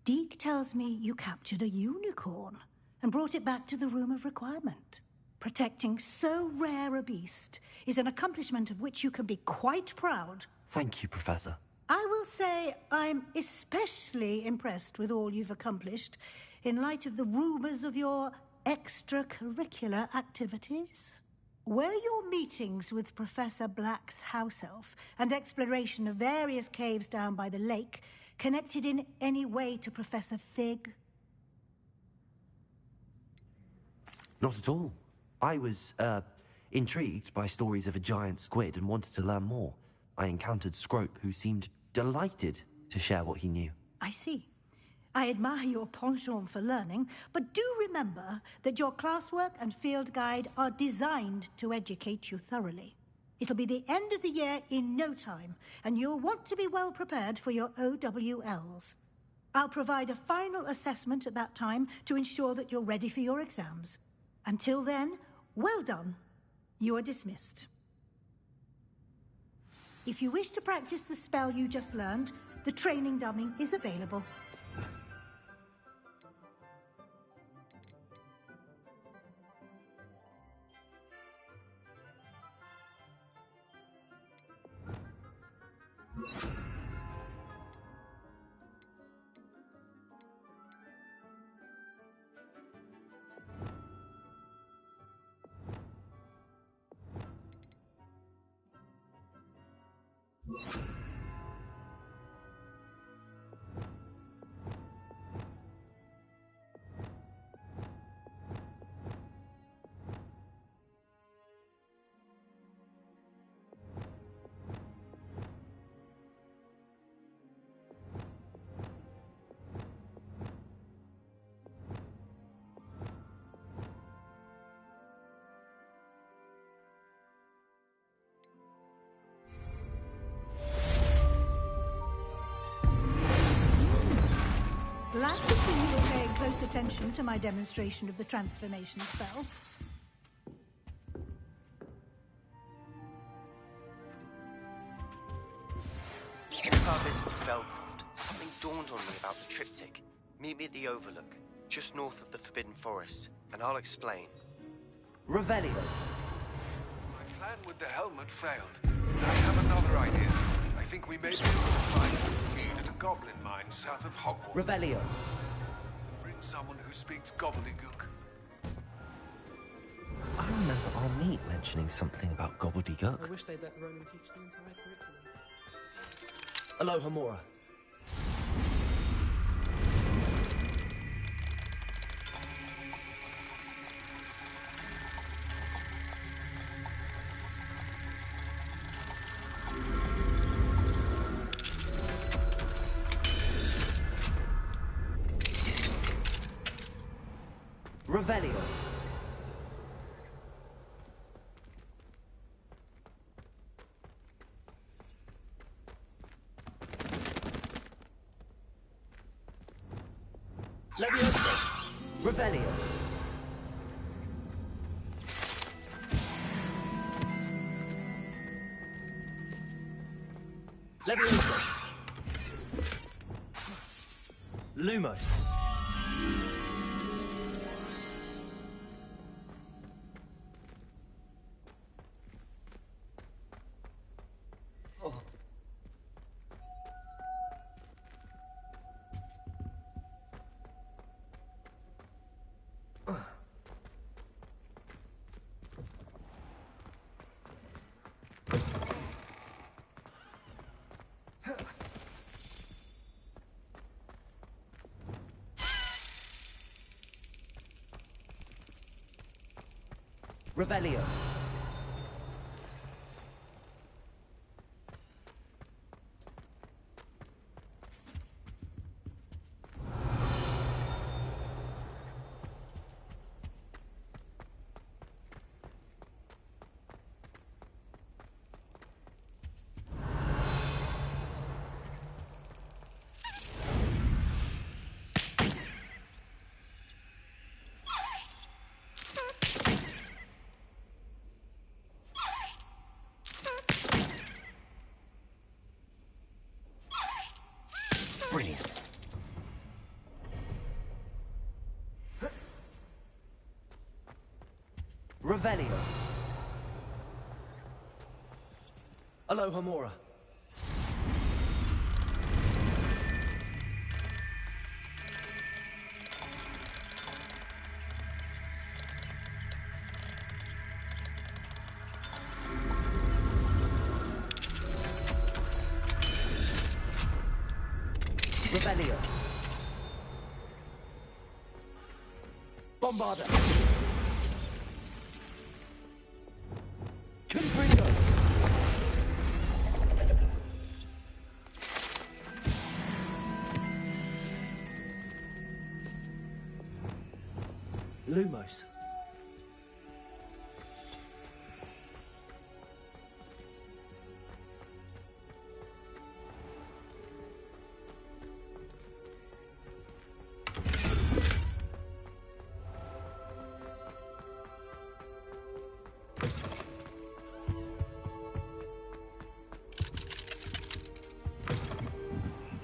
[SPEAKER 9] Deke tells me you captured a unicorn and brought it back to the Room of Requirement. Protecting so rare a beast is an accomplishment of which you can be quite proud.
[SPEAKER 1] Thank you, Professor.
[SPEAKER 9] I will say I'm especially impressed with all you've accomplished in light of the rumors of your extracurricular activities. Were your meetings with Professor Black's house elf and exploration of various caves down by the lake connected in any way to Professor Fig?
[SPEAKER 1] Not at all. I was, intrigued by stories of a giant squid and wanted to learn more. I encountered Scrope, who seemed delighted to share what he knew.
[SPEAKER 9] I see. I admire your penchant for learning, but do remember that your classwork and field guide are designed to educate you thoroughly. It'll be the end of the year in no time, and you'll want to be well prepared for your OWLs. I'll provide a final assessment at that time to ensure that you're ready for your exams. Until then, well done. You are dismissed. If you wish to practice the spell you just learned, the training dummy is available. Glad to see you were paying close attention to my demonstration of the transformation spell.
[SPEAKER 17] Since our visit to Feldcroft, something dawned on me about the triptych. Meet me at the Overlook, just north of the Forbidden Forest, and I'll explain.
[SPEAKER 2] Revelio.
[SPEAKER 4] My plan with the helmet failed. I have another idea. I think we may be able to find a lead at a goblin mine south of Hogwarts.
[SPEAKER 2] Revelio.
[SPEAKER 4] Bring someone who speaks gobbledygook.
[SPEAKER 1] I remember our meet mentioning something about gobbledygook.
[SPEAKER 18] I wish they'd let Ronan teach the entire curriculum.
[SPEAKER 2] Alohomora. Revelio. Leviosa. Revelio. Leviosa. Lumos. Revelio. Brilliant. Revelio. Alohomora. Revelio. Bombarda. Confringo. Lumos.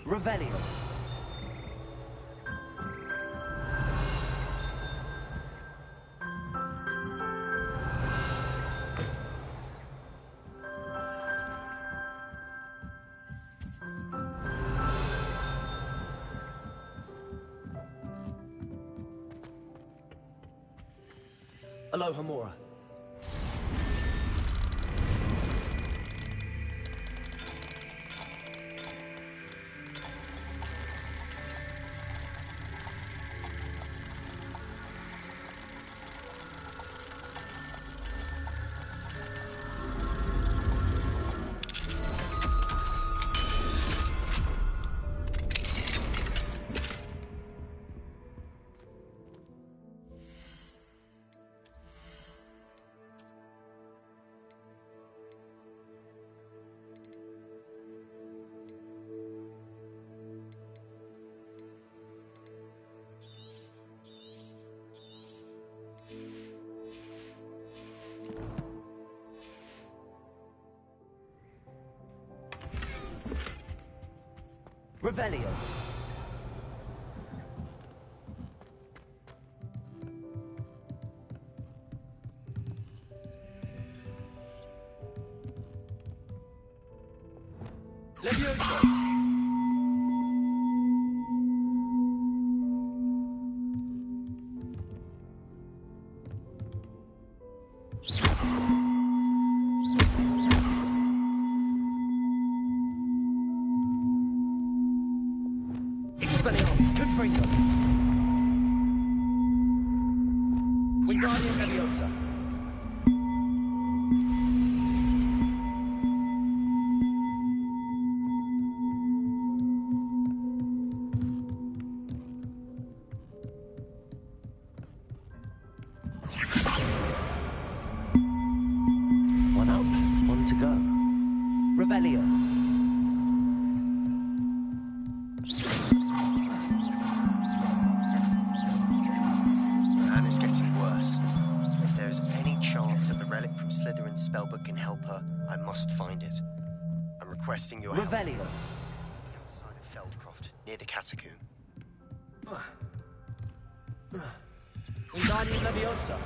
[SPEAKER 2] Revelio. Alohomora. Revelio. Levioso. Expelliarmus. Confringo. Wingardium Leviosa.
[SPEAKER 1] One up, one to go.
[SPEAKER 2] Revelio.
[SPEAKER 17] Anna's getting worse. If there's any chance that the relic from Slytherin's spellbook can help her, I must find it. I'm requesting your help.
[SPEAKER 2] Revelio.
[SPEAKER 17] Outside of Feldcroft, near the catacomb.
[SPEAKER 2] Wingardium Leviosa.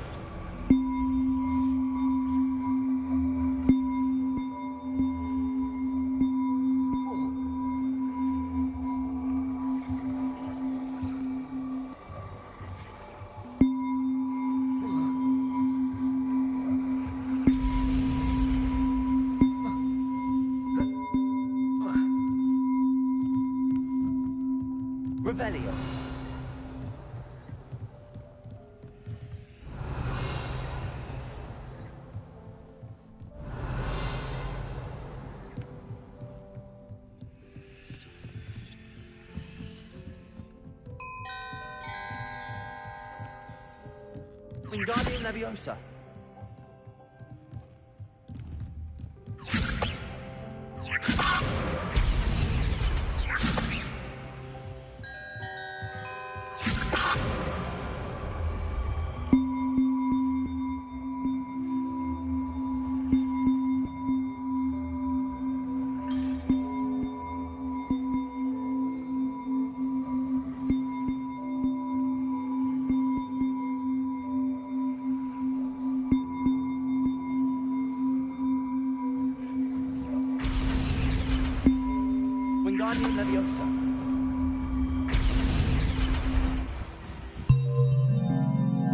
[SPEAKER 2] Revelio. Wingardium Leviosa. Wingardium Leviosa.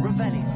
[SPEAKER 2] Revelio.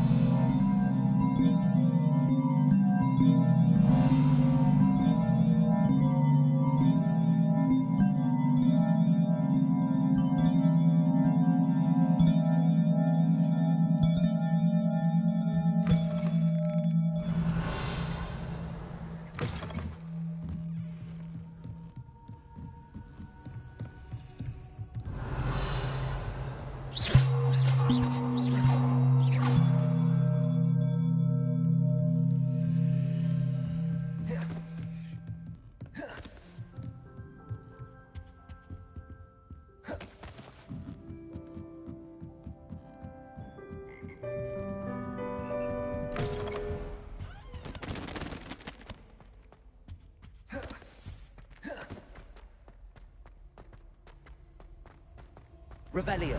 [SPEAKER 2] Revelio.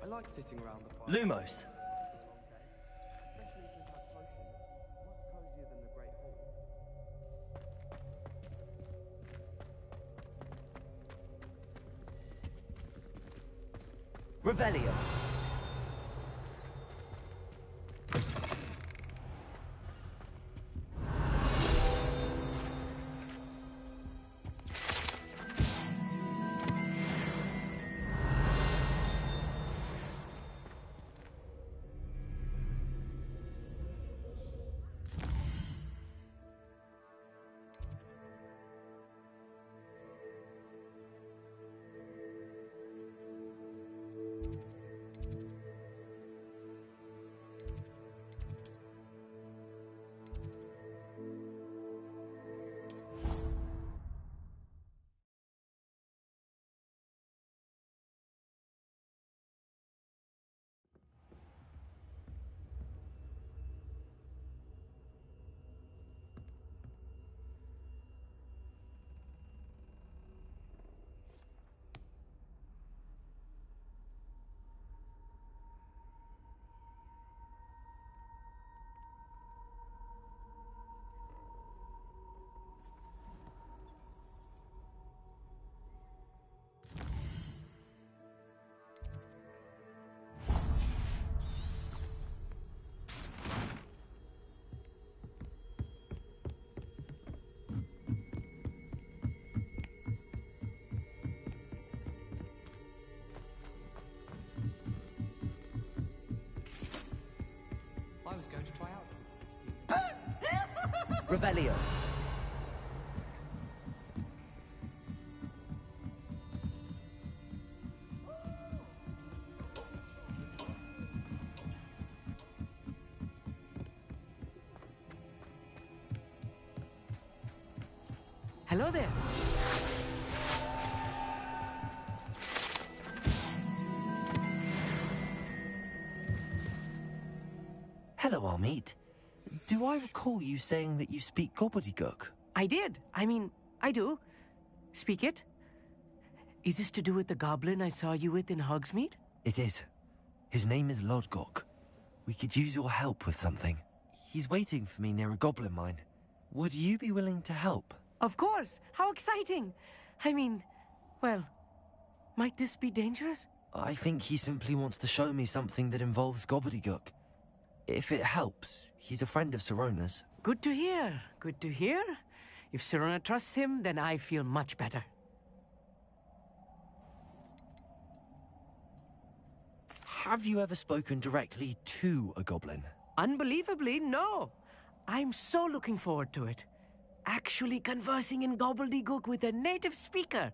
[SPEAKER 18] I like sitting around the fire.
[SPEAKER 2] Lumos.
[SPEAKER 18] Especially if we've had potions. Much cozier than the Great Hall.
[SPEAKER 2] Revelio. Revelio. Hello there.
[SPEAKER 1] Hello, Armeet. Do I recall you saying that you speak gobbledygook?
[SPEAKER 2] I did. I mean, I do. Speak it. Is this to do with the goblin I saw you with in Hogsmeade?
[SPEAKER 1] It is. His name is Lodgok. We could use your help with something. He's waiting for me near a goblin mine. Would you be willing to help?
[SPEAKER 2] Of course. How exciting. I mean, well, might this be dangerous?
[SPEAKER 1] I think he simply wants to show me something that involves gobbledygook. If it helps, he's a friend of Sirona's.
[SPEAKER 2] Good to hear. Good to hear. If Sirona trusts him, then I feel much better.
[SPEAKER 1] Have you ever spoken directly to a goblin?
[SPEAKER 2] Unbelievably, no. I'm so looking forward to it. Actually conversing in gobbledygook with a native speaker.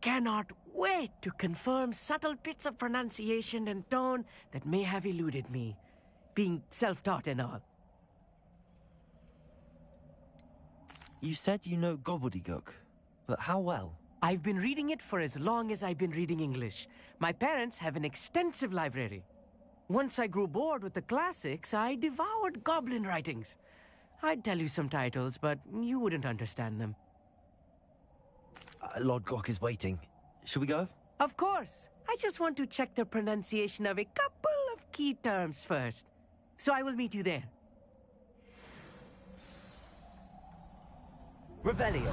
[SPEAKER 2] Cannot wait to confirm subtle bits of pronunciation and tone that may have eluded me, being self-taught and all.
[SPEAKER 1] You said you know gobbledygook, but how well?
[SPEAKER 2] I've been reading it for as long as I've been reading English. My parents have an extensive library. Once I grew bored with the classics, I devoured goblin writings. I'd tell you some titles, but you wouldn't understand them.
[SPEAKER 1] Lodgok is waiting. Shall we go?
[SPEAKER 2] Of course. I just want to check the pronunciation of a couple of key terms first. So I will meet you there. Revelio.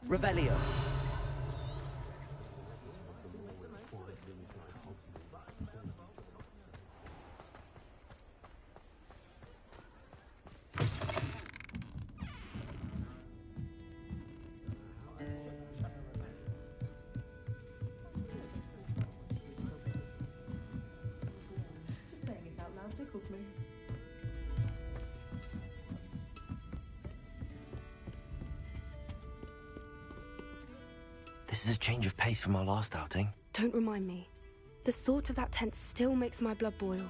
[SPEAKER 2] Revelio.
[SPEAKER 19] Just saying it out loud tickles me.
[SPEAKER 1] This is a change of pace from our last outing.
[SPEAKER 3] Don't remind me. The thought of that tent still makes my blood boil.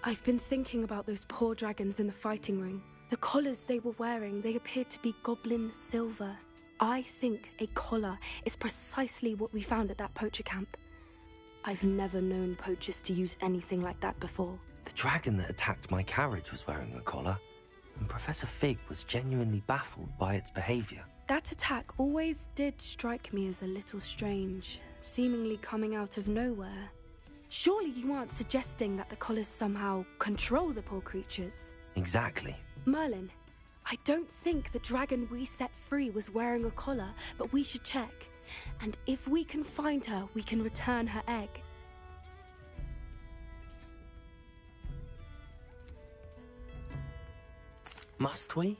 [SPEAKER 3] I've been thinking about those poor dragons in the fighting ring. The collars they were wearing, they appeared to be goblin silver. I think a collar is precisely what we found at that poacher camp. I've never known poachers to use anything like that before.
[SPEAKER 1] The dragon that attacked my carriage was wearing a collar, and Professor Fig was genuinely baffled by its behavior.
[SPEAKER 3] That attack always did strike me as a little strange, seemingly coming out of nowhere. Surely you aren't suggesting that the collars somehow control the poor creatures?
[SPEAKER 1] Exactly.
[SPEAKER 3] Merlin, I don't think the dragon we set free was wearing a collar, but we should check. And if we can find her, we can return her egg.
[SPEAKER 1] Must we?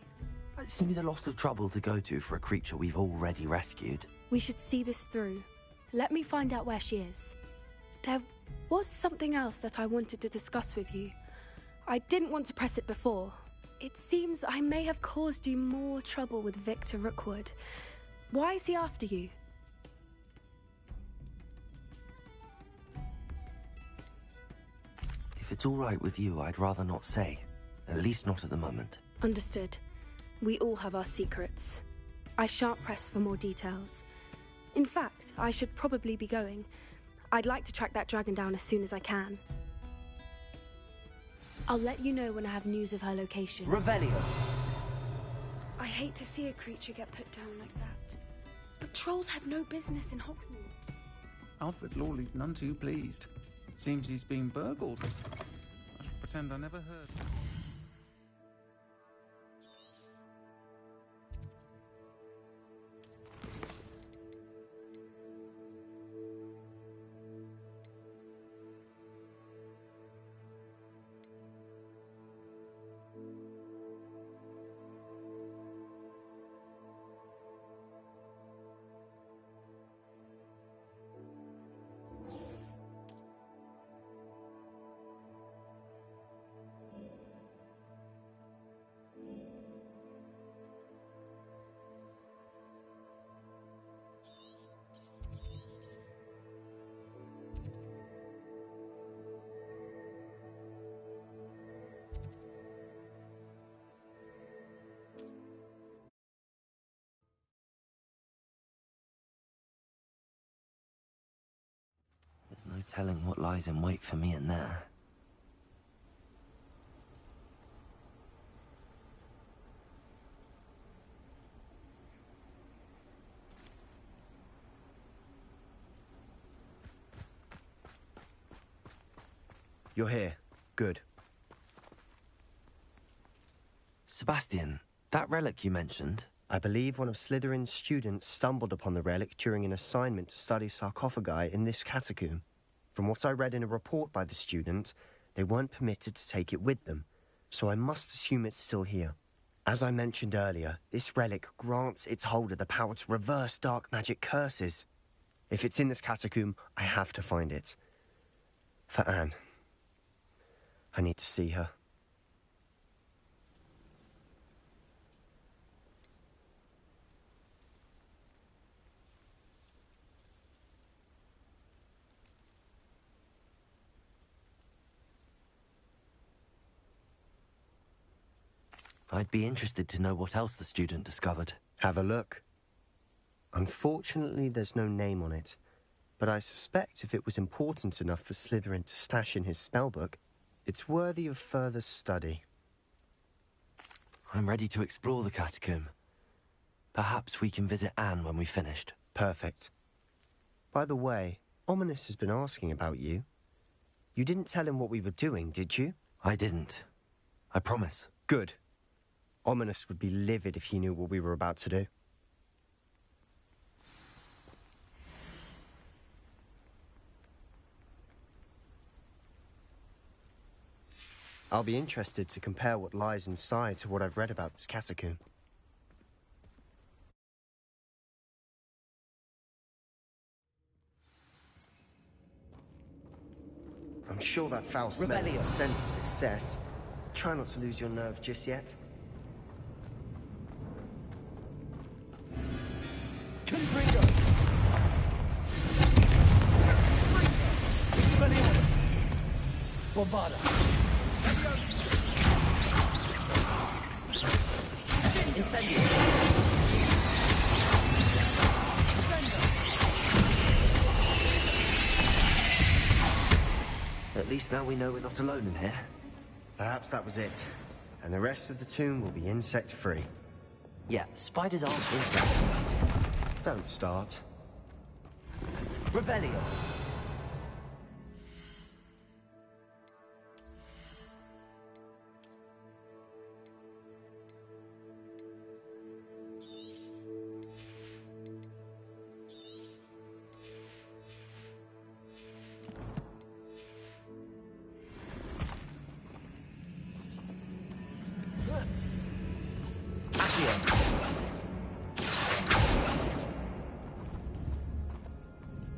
[SPEAKER 1] It seems a lot of trouble to go to for a creature we've already rescued.
[SPEAKER 3] We should see this through. Let me find out where she is. There was something else that I wanted to discuss with you. I didn't want to press it before. It seems I may have caused you more trouble with Victor Rookwood. Why is he after you?
[SPEAKER 1] If it's all right with you, I'd rather not say. At least not at the moment.
[SPEAKER 3] Understood. We all have our secrets. I shan't press for more details. In fact, I should probably be going. I'd like to track that dragon down as soon as I can. I'll let you know when I have news of her location.
[SPEAKER 2] Revelio.
[SPEAKER 3] I hate to see a creature get put down like that. But trolls have no business in Hogwarts.
[SPEAKER 20] Alfred Lawley's none too pleased. Seems he's been burgled. I shall pretend I never heard.
[SPEAKER 1] There's no telling what lies in wait for me in there.
[SPEAKER 21] You're here. Good.
[SPEAKER 1] Sebastian, that relic you mentioned...
[SPEAKER 21] I believe one of Slytherin's students stumbled upon the relic during an assignment to study sarcophagi in this catacomb. From what I read in a report by the student, they weren't permitted to take it with them, so I must assume it's still here. As I mentioned earlier, this relic grants its holder the power to reverse dark magic curses. If it's in this catacomb, I have to find it. For Anne. I need to see her.
[SPEAKER 1] I'd be interested to know what else the student discovered.
[SPEAKER 21] Have a look. Unfortunately, there's no name on it, but I suspect if it was important enough for Slytherin to stash in his spellbook, it's worthy of further study.
[SPEAKER 1] I'm ready to explore the catacomb. Perhaps we can visit Anne when we've finished.
[SPEAKER 21] Perfect. By the way, Ominous has been asking about you. You didn't tell him what we were doing, did you?
[SPEAKER 1] I didn't. I promise.
[SPEAKER 21] Good. Ominous would be livid if he knew what we were about to do. I'll be interested to compare what lies inside to what I've read about this catacomb. I'm sure that foul smell is a scent of success. Try not to lose your nerve just yet.
[SPEAKER 7] Expelliarmus! Bovada!
[SPEAKER 2] Incendio!
[SPEAKER 1] At least now we know we're not alone in here.
[SPEAKER 21] Perhaps that was it. And the rest of the tomb will be insect-free.
[SPEAKER 1] Yeah, spiders aren't insects.
[SPEAKER 21] Don't start.
[SPEAKER 2] Revelio.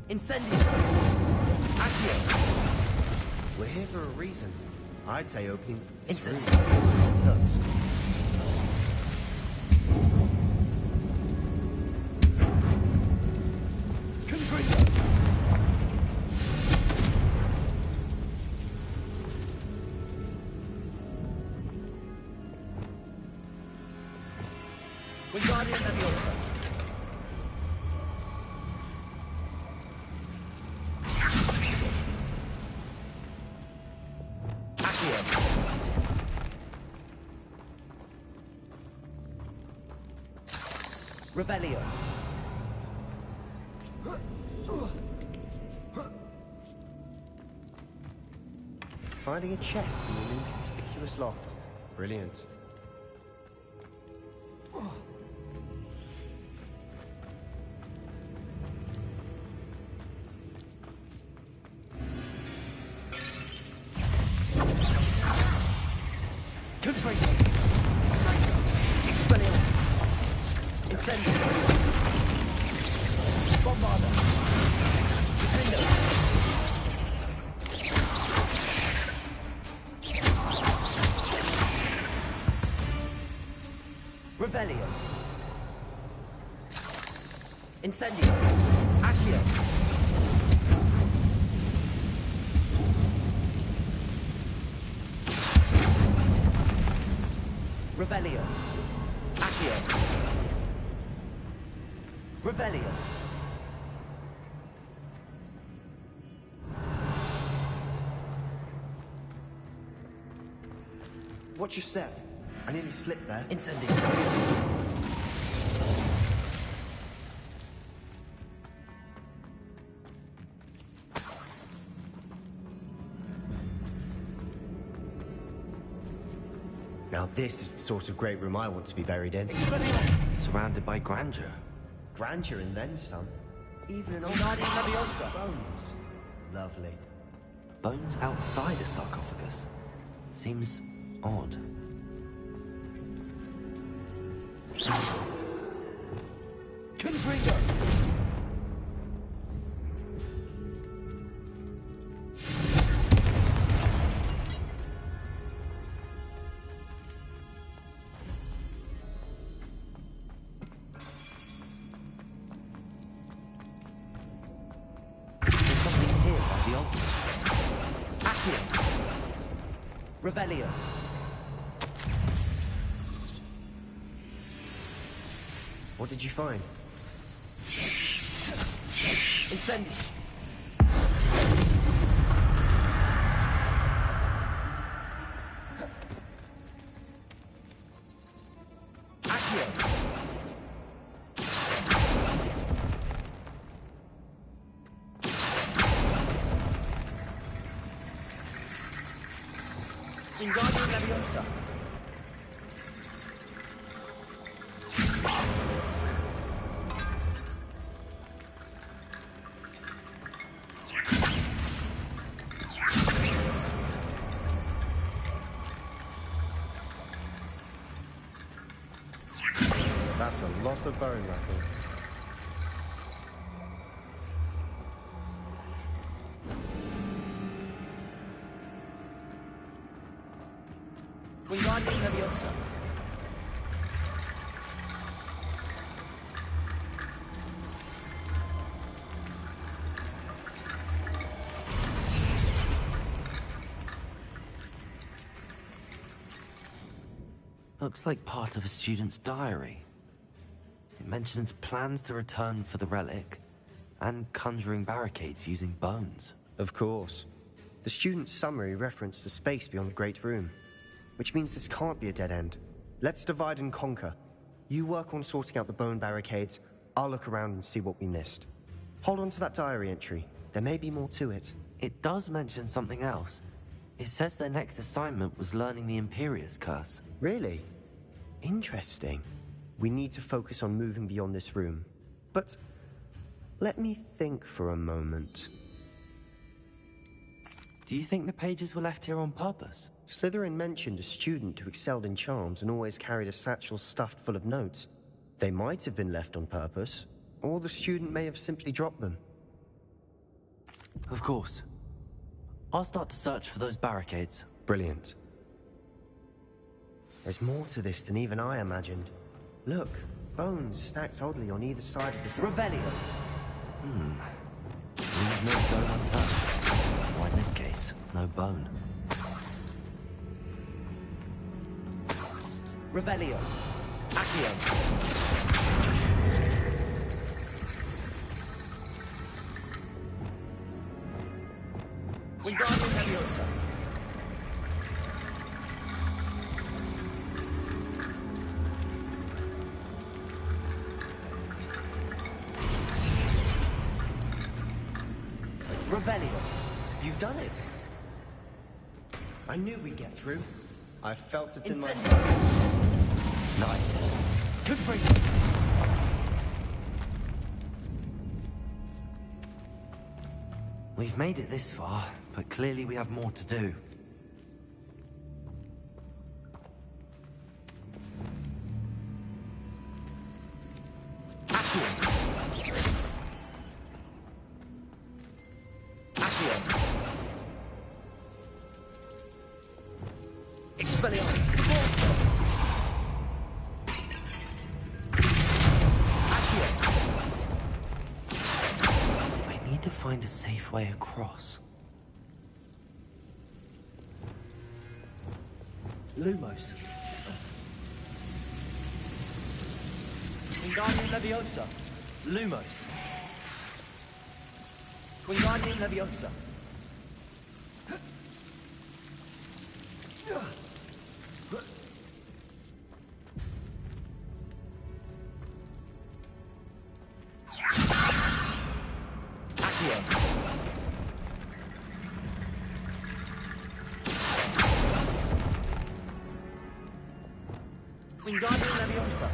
[SPEAKER 2] Incendio! Accio!
[SPEAKER 21] We're here for a reason. I'd say opening this
[SPEAKER 1] It's
[SPEAKER 21] room hooks.
[SPEAKER 7] Wingardium Leviosa. Revelio.
[SPEAKER 21] Finding a chest in an inconspicuous loft. Brilliant.
[SPEAKER 7] Revelio. Incendio. Accio. Revelio. Accio. Revelio.
[SPEAKER 21] Watch your step. I nearly slipped there.
[SPEAKER 7] Incendio.
[SPEAKER 21] Now this is the sort of great room I want to be buried in.
[SPEAKER 1] Surrounded by grandeur.
[SPEAKER 21] Grandeur and then some. Even an
[SPEAKER 7] Wingardium Leviosa.
[SPEAKER 21] bones. Lovely.
[SPEAKER 1] Bones outside a sarcophagus. Seems odd.
[SPEAKER 7] Confringo.
[SPEAKER 1] There's something here by the altar.
[SPEAKER 7] Accio. Revelio.
[SPEAKER 21] What did you find?
[SPEAKER 7] Incendio. Accio. Wingardium Leviosa.
[SPEAKER 21] That's a lot of bone rattle.
[SPEAKER 7] Wingardium Leviosa.
[SPEAKER 1] Looks like part of a student's diary. It mentions plans to return for the relic and conjuring barricades using bones.
[SPEAKER 21] Of course. The student's summary referenced the space beyond the Great Room, which means this can't be a dead end. Let's divide and conquer. You work on sorting out the bone barricades, I'll look around and see what we missed. Hold on to that diary entry. There may be more to it.
[SPEAKER 1] It does mention something else. It says their next assignment was learning the Imperius Curse.
[SPEAKER 21] Really? Interesting. We need to focus on moving beyond this room. But let me think for a moment.
[SPEAKER 1] Do you think the pages were left here on purpose?
[SPEAKER 21] Slytherin mentioned a student who excelled in charms and always carried a satchel stuffed full of notes. They might have been left on purpose, or the student may have simply dropped them.
[SPEAKER 1] Of course. I'll start to search for those barricades.
[SPEAKER 21] Brilliant. There's more to this than even I imagined. Look, bones stacked oddly on either side of this...
[SPEAKER 1] Revelio! Leave no stone unturned. Why in this case, no bone. Revelio! Accio!
[SPEAKER 7] Wingardium Leviosa.
[SPEAKER 1] Revelio!
[SPEAKER 21] You've done it. I knew we'd get through. I felt it in my...
[SPEAKER 1] Nice.
[SPEAKER 7] Good for you.
[SPEAKER 1] We've made it this far, but clearly we have more to do. Find a safe way across.
[SPEAKER 7] Lumos. Wingardium Leviosa.
[SPEAKER 1] Lumos.
[SPEAKER 7] Wingardium Leviosa. Wingardium Leviosa.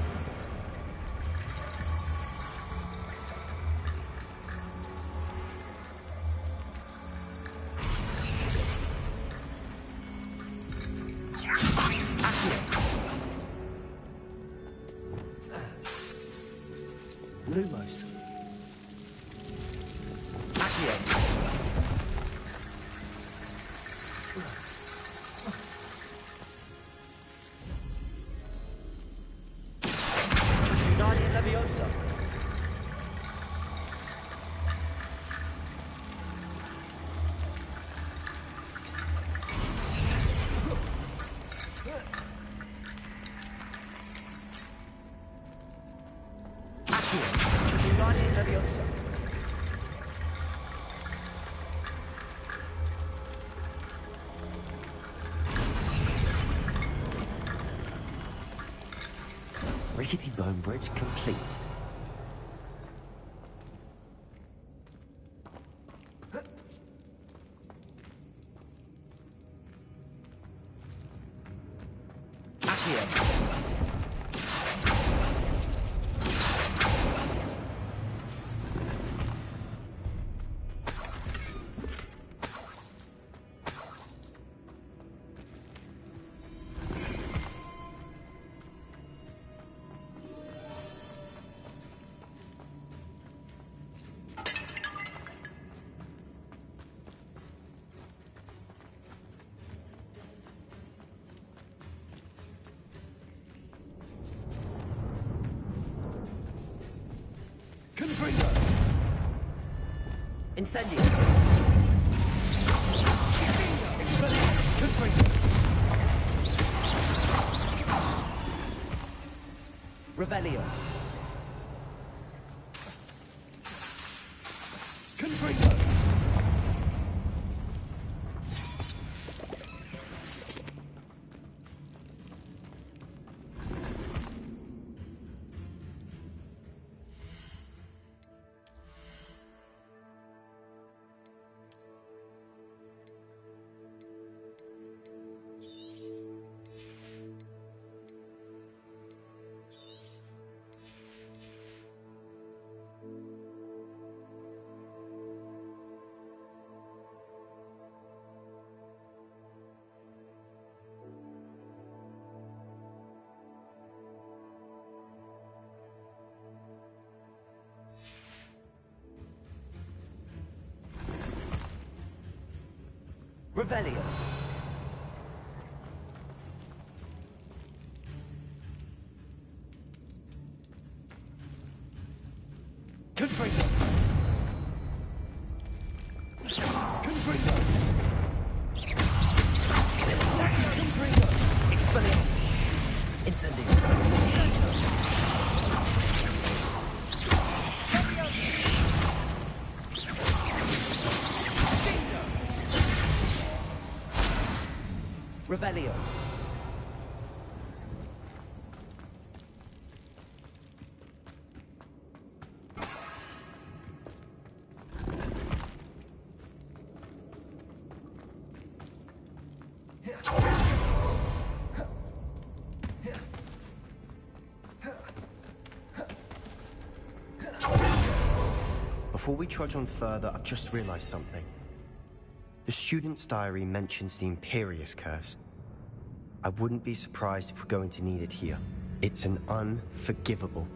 [SPEAKER 1] Lumos.
[SPEAKER 7] Wingardium Leviosa. Wingardium Leviosa.
[SPEAKER 1] Rickety bone bridge complete.
[SPEAKER 7] Incendio. Revelio. Confringo.
[SPEAKER 1] Revelio.
[SPEAKER 7] Confringo. Confringo. Confringo. Expelliarmus. Incendio. Revelio.
[SPEAKER 21] Before we trudge on further, I've just realized something. The student's diary mentions the Imperious Curse. I wouldn't be surprised if we're going to need it here. It's an unforgivable,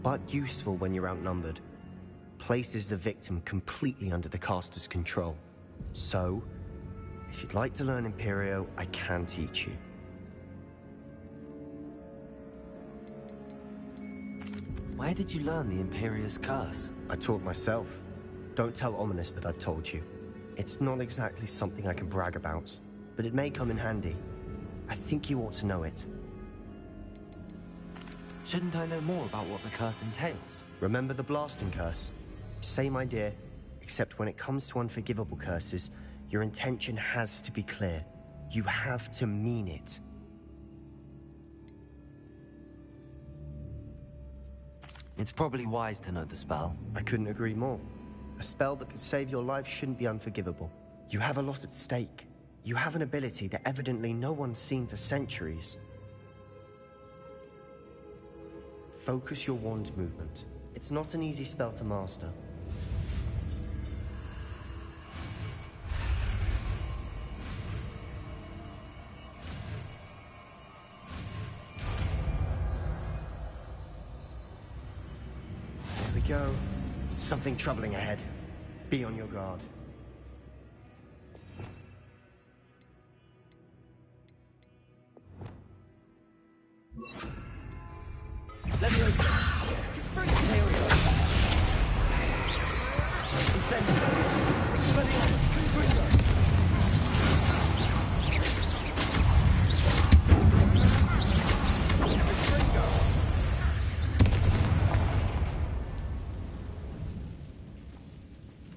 [SPEAKER 21] but useful when you're outnumbered. Places the victim completely under the caster's control. So, if you'd like to learn Imperio, I can teach you.
[SPEAKER 1] Where did you learn the Imperious Curse?
[SPEAKER 21] I taught myself. Don't tell Ominous that I've told you. It's not exactly something I can brag about, but it may come in handy. I think you ought to know it.
[SPEAKER 1] Shouldn't I know more about what the curse entails?
[SPEAKER 21] Remember the blasting curse? Same idea, except when it comes to unforgivable curses, your intention has to be clear. You have to mean it.
[SPEAKER 1] It's probably wise to know the spell.
[SPEAKER 21] I couldn't agree more. A spell that could save your life shouldn't be unforgivable. You have a lot at stake. You have an ability that evidently no one's seen for centuries. Focus your wand movement. It's not an easy spell to master. There we go. Something troubling ahead. Be on your guard.
[SPEAKER 7] Leviosa. Imperial. Incendio. Expelliarmus. Confringo.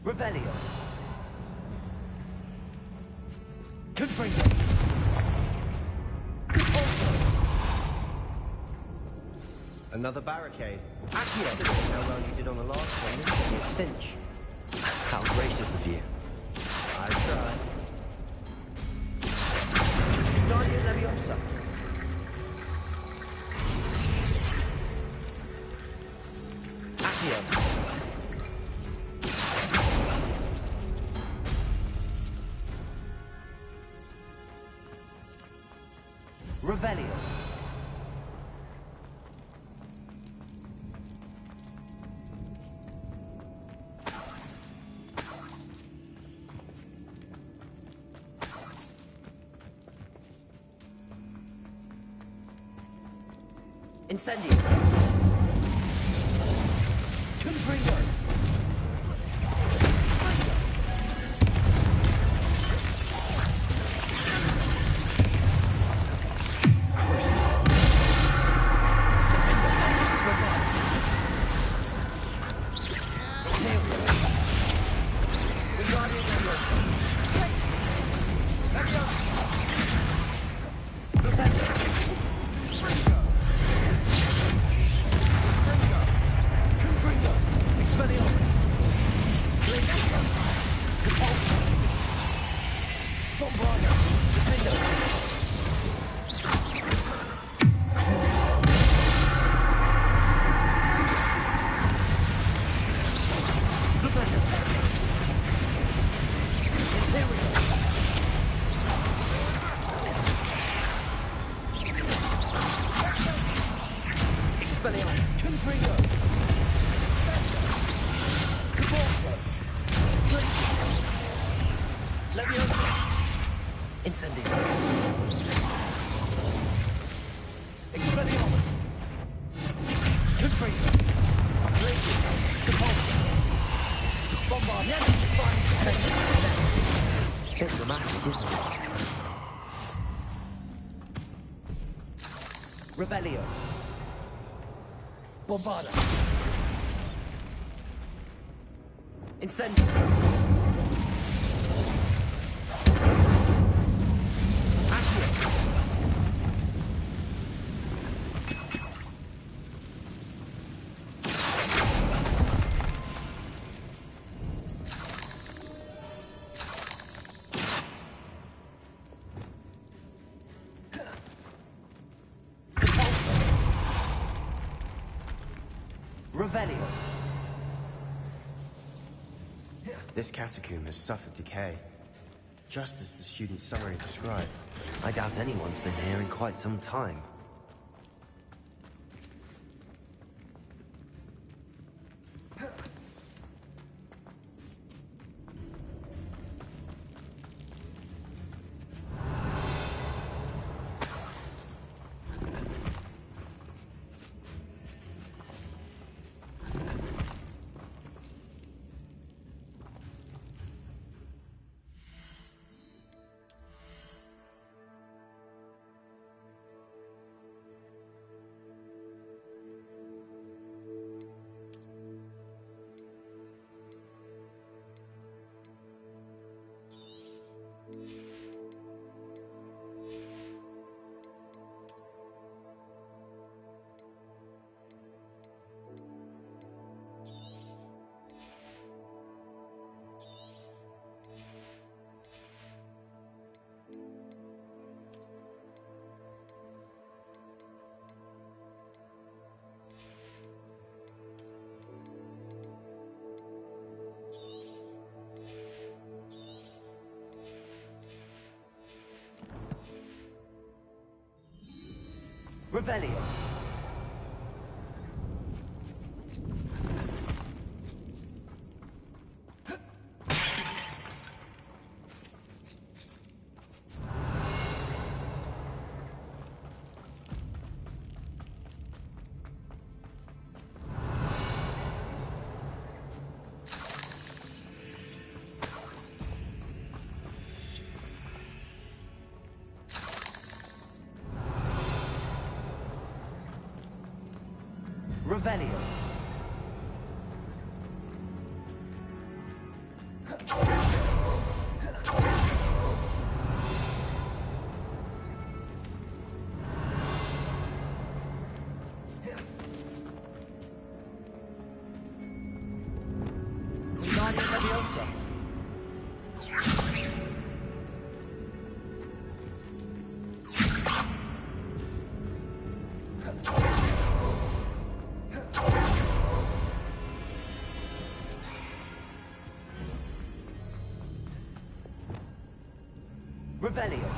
[SPEAKER 7] Revelio. Confringo.
[SPEAKER 21] Another barricade. Accio. How well you did on the last one, this should be a cinch.
[SPEAKER 1] How gracious of you.
[SPEAKER 21] I tried.
[SPEAKER 7] Guardian Leviosa.
[SPEAKER 1] Accio.
[SPEAKER 7] Revelio. Incendio. Confringo. Incendio. Expelliarmus. Confringo. Glacius.
[SPEAKER 1] Diplomatic, isn't it?
[SPEAKER 7] Revelio.
[SPEAKER 2] Bombarda.
[SPEAKER 7] Incendio. Revelio.
[SPEAKER 21] This catacomb has suffered decay, just as the student's summary described.
[SPEAKER 1] I doubt anyone's been here in quite some time.
[SPEAKER 7] Revelio. Revelio. Wingardium Leviosa. Revelio.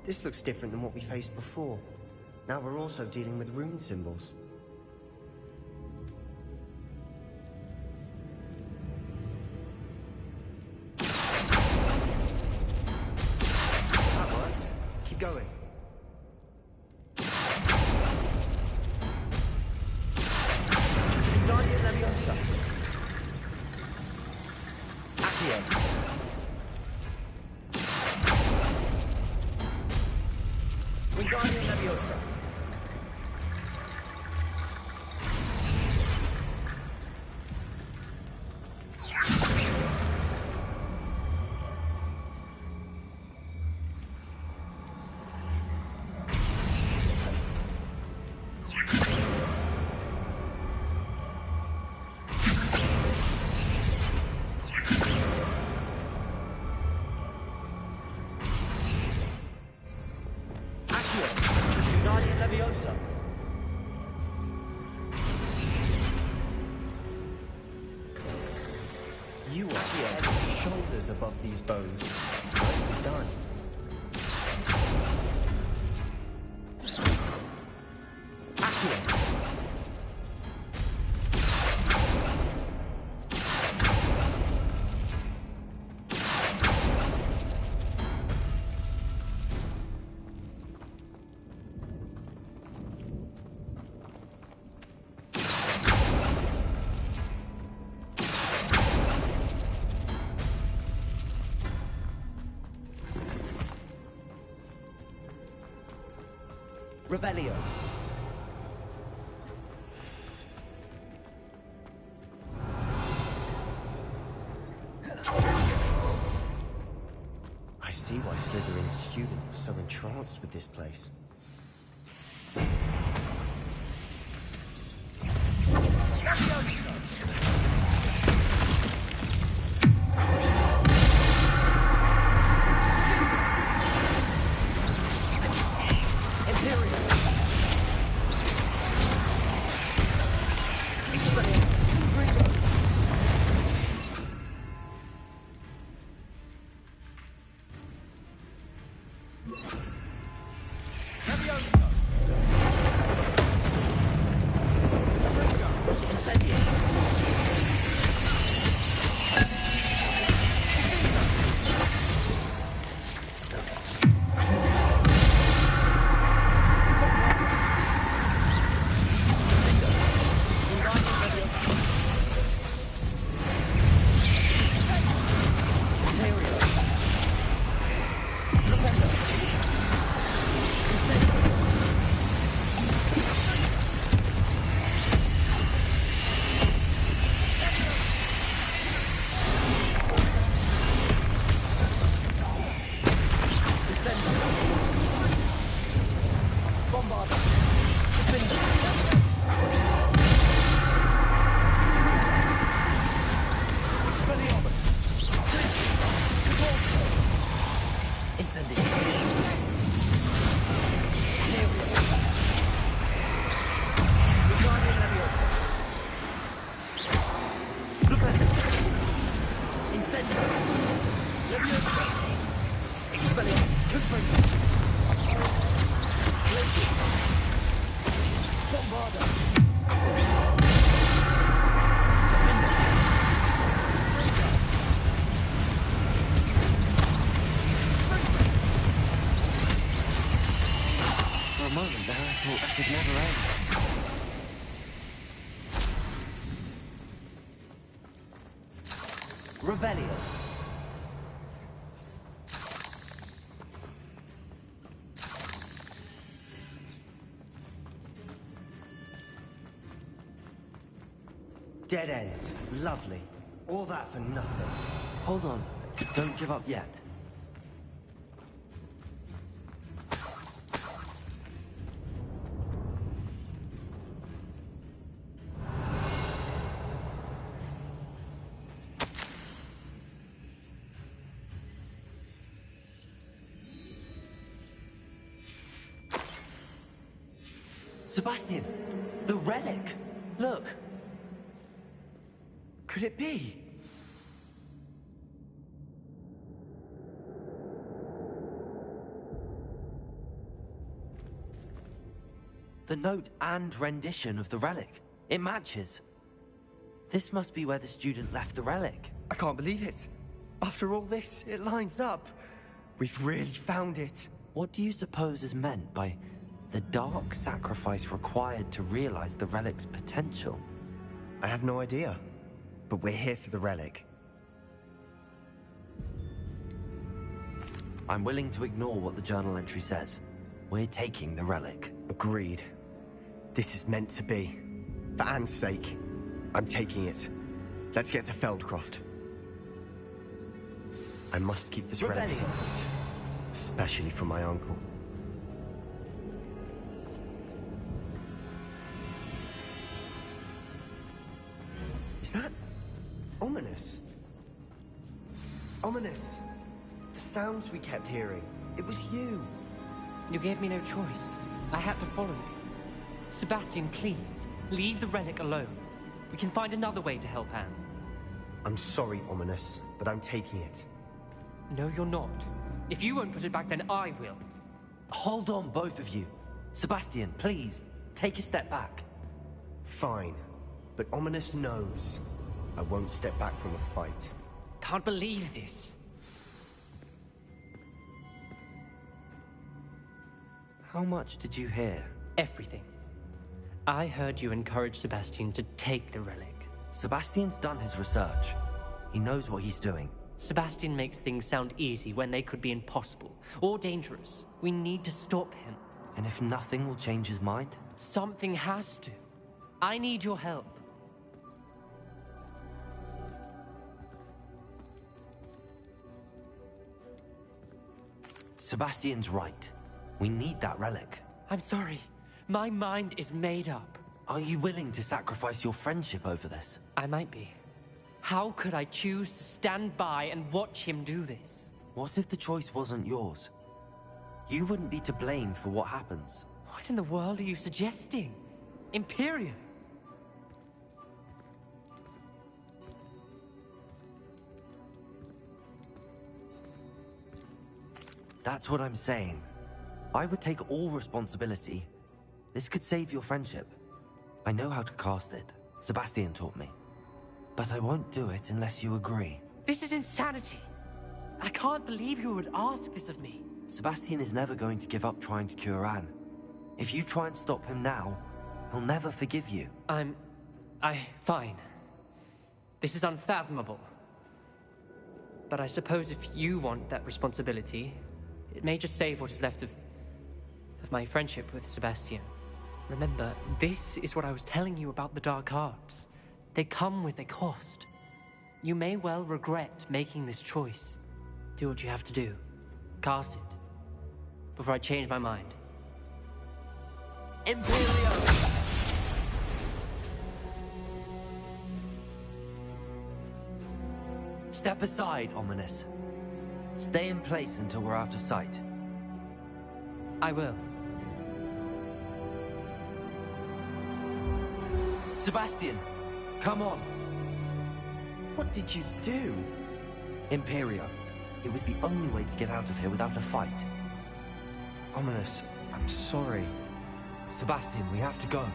[SPEAKER 21] This looks different than what we faced before. Now we're also dealing with rune symbols.
[SPEAKER 1] That worked. Keep going.
[SPEAKER 7] Wingardium Leviosa. Accio. Wingardium Leviosa. Wingardium Leviosa.
[SPEAKER 21] You are head and shoulders above these bones. Nicely done.
[SPEAKER 7] Accio. Revelio.
[SPEAKER 21] I see why Slytherin's student was so entranced with this place.
[SPEAKER 1] Revelio.
[SPEAKER 21] Dead end. Lovely. All that for nothing.
[SPEAKER 1] Hold on. Don't give up yet. Sebastian! The relic! Look! Could it be? The note and rendition of the relic. It matches. This must be where the student left the relic.
[SPEAKER 21] I can't believe it. After all this, it lines up. We've really found it.
[SPEAKER 1] What do you suppose is meant by the dark sacrifice required to realize the relic's potential?
[SPEAKER 21] I have no idea. But we're here for the relic.
[SPEAKER 1] I'm willing to ignore what the journal entry says. We're taking the relic.
[SPEAKER 21] Agreed. This is meant to be. For Anne's sake, I'm taking it. Let's get to Feldcroft. I must keep this relic secret. Especially from my uncle. Is that ominous? Ominous. The sounds we kept hearing. It was you.
[SPEAKER 2] You gave me no choice. I had to follow you. Sebastian, please, leave the relic alone. We can find another way to help Anne.
[SPEAKER 21] I'm sorry, Ominous, but I'm taking it.
[SPEAKER 2] No, you're not. If you won't put it back, then I will.
[SPEAKER 1] Hold on, both of you. Sebastian, please, take a step back.
[SPEAKER 21] Fine. But Ominous knows I won't step back from a fight.
[SPEAKER 2] Can't believe this.
[SPEAKER 1] How much did you hear?
[SPEAKER 2] Everything. I heard you encourage Sebastian to take the relic.
[SPEAKER 1] Sebastian's done his research. He knows what he's doing.
[SPEAKER 2] Sebastian makes things sound easy when they could be impossible or dangerous. We need to stop him.
[SPEAKER 1] And if nothing will change his mind?
[SPEAKER 2] Something has to. I need your help.
[SPEAKER 1] Sebastian's right. We need that relic.
[SPEAKER 2] I'm sorry. My mind is made up.
[SPEAKER 1] Are you willing to sacrifice your friendship over this?
[SPEAKER 2] I might be. How could I choose to stand by and watch him do this?
[SPEAKER 1] What if the choice wasn't yours? You wouldn't be to blame for what happens.
[SPEAKER 2] What in the world are you suggesting? Imperium?
[SPEAKER 1] That's what I'm saying. I would take all responsibility. This could save your friendship. I know how to cast it. Sebastian taught me. But I won't do it unless you agree.
[SPEAKER 2] This is insanity. I can't believe you would ask this of me.
[SPEAKER 1] Sebastian is never going to give up trying to cure Anne. If you try and stop him now, he'll never forgive you.
[SPEAKER 2] Fine. This is unfathomable. But I suppose if you want that responsibility, it may just save what is left of my friendship with Sebastian. Remember, this is what I was telling you about the dark arts. They come with a cost. You may well regret making this choice. Do what you have to do. Cast it. Before I change my mind. Imperium!
[SPEAKER 1] Step aside, Ominous. Stay in place until we're out of sight.
[SPEAKER 2] I will.
[SPEAKER 1] Sebastian, come on.
[SPEAKER 7] What did you do?
[SPEAKER 1] Imperio. It was the only way to get out of here without a fight.
[SPEAKER 21] Ominous, I'm sorry.
[SPEAKER 1] Sebastian, we have to go.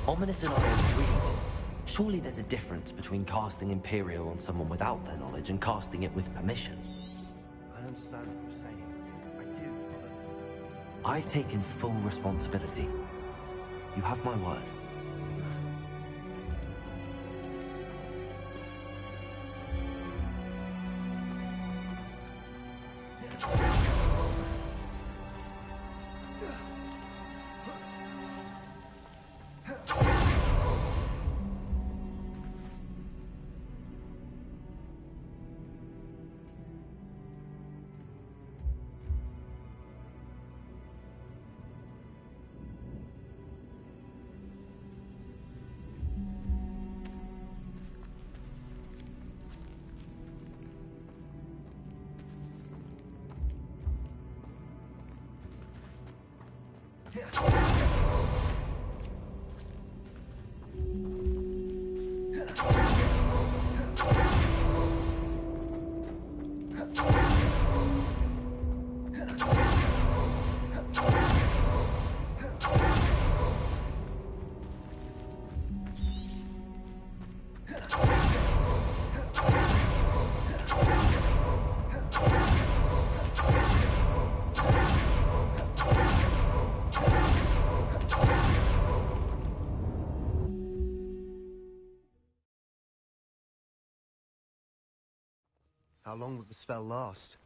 [SPEAKER 1] Ominous and I agreed. Surely there's a difference between casting Imperial on someone without their knowledge and casting it with permission.
[SPEAKER 7] I understand what you're saying. I do, but...
[SPEAKER 1] I've taken full responsibility. You have my word.
[SPEAKER 21] How long will the spell last?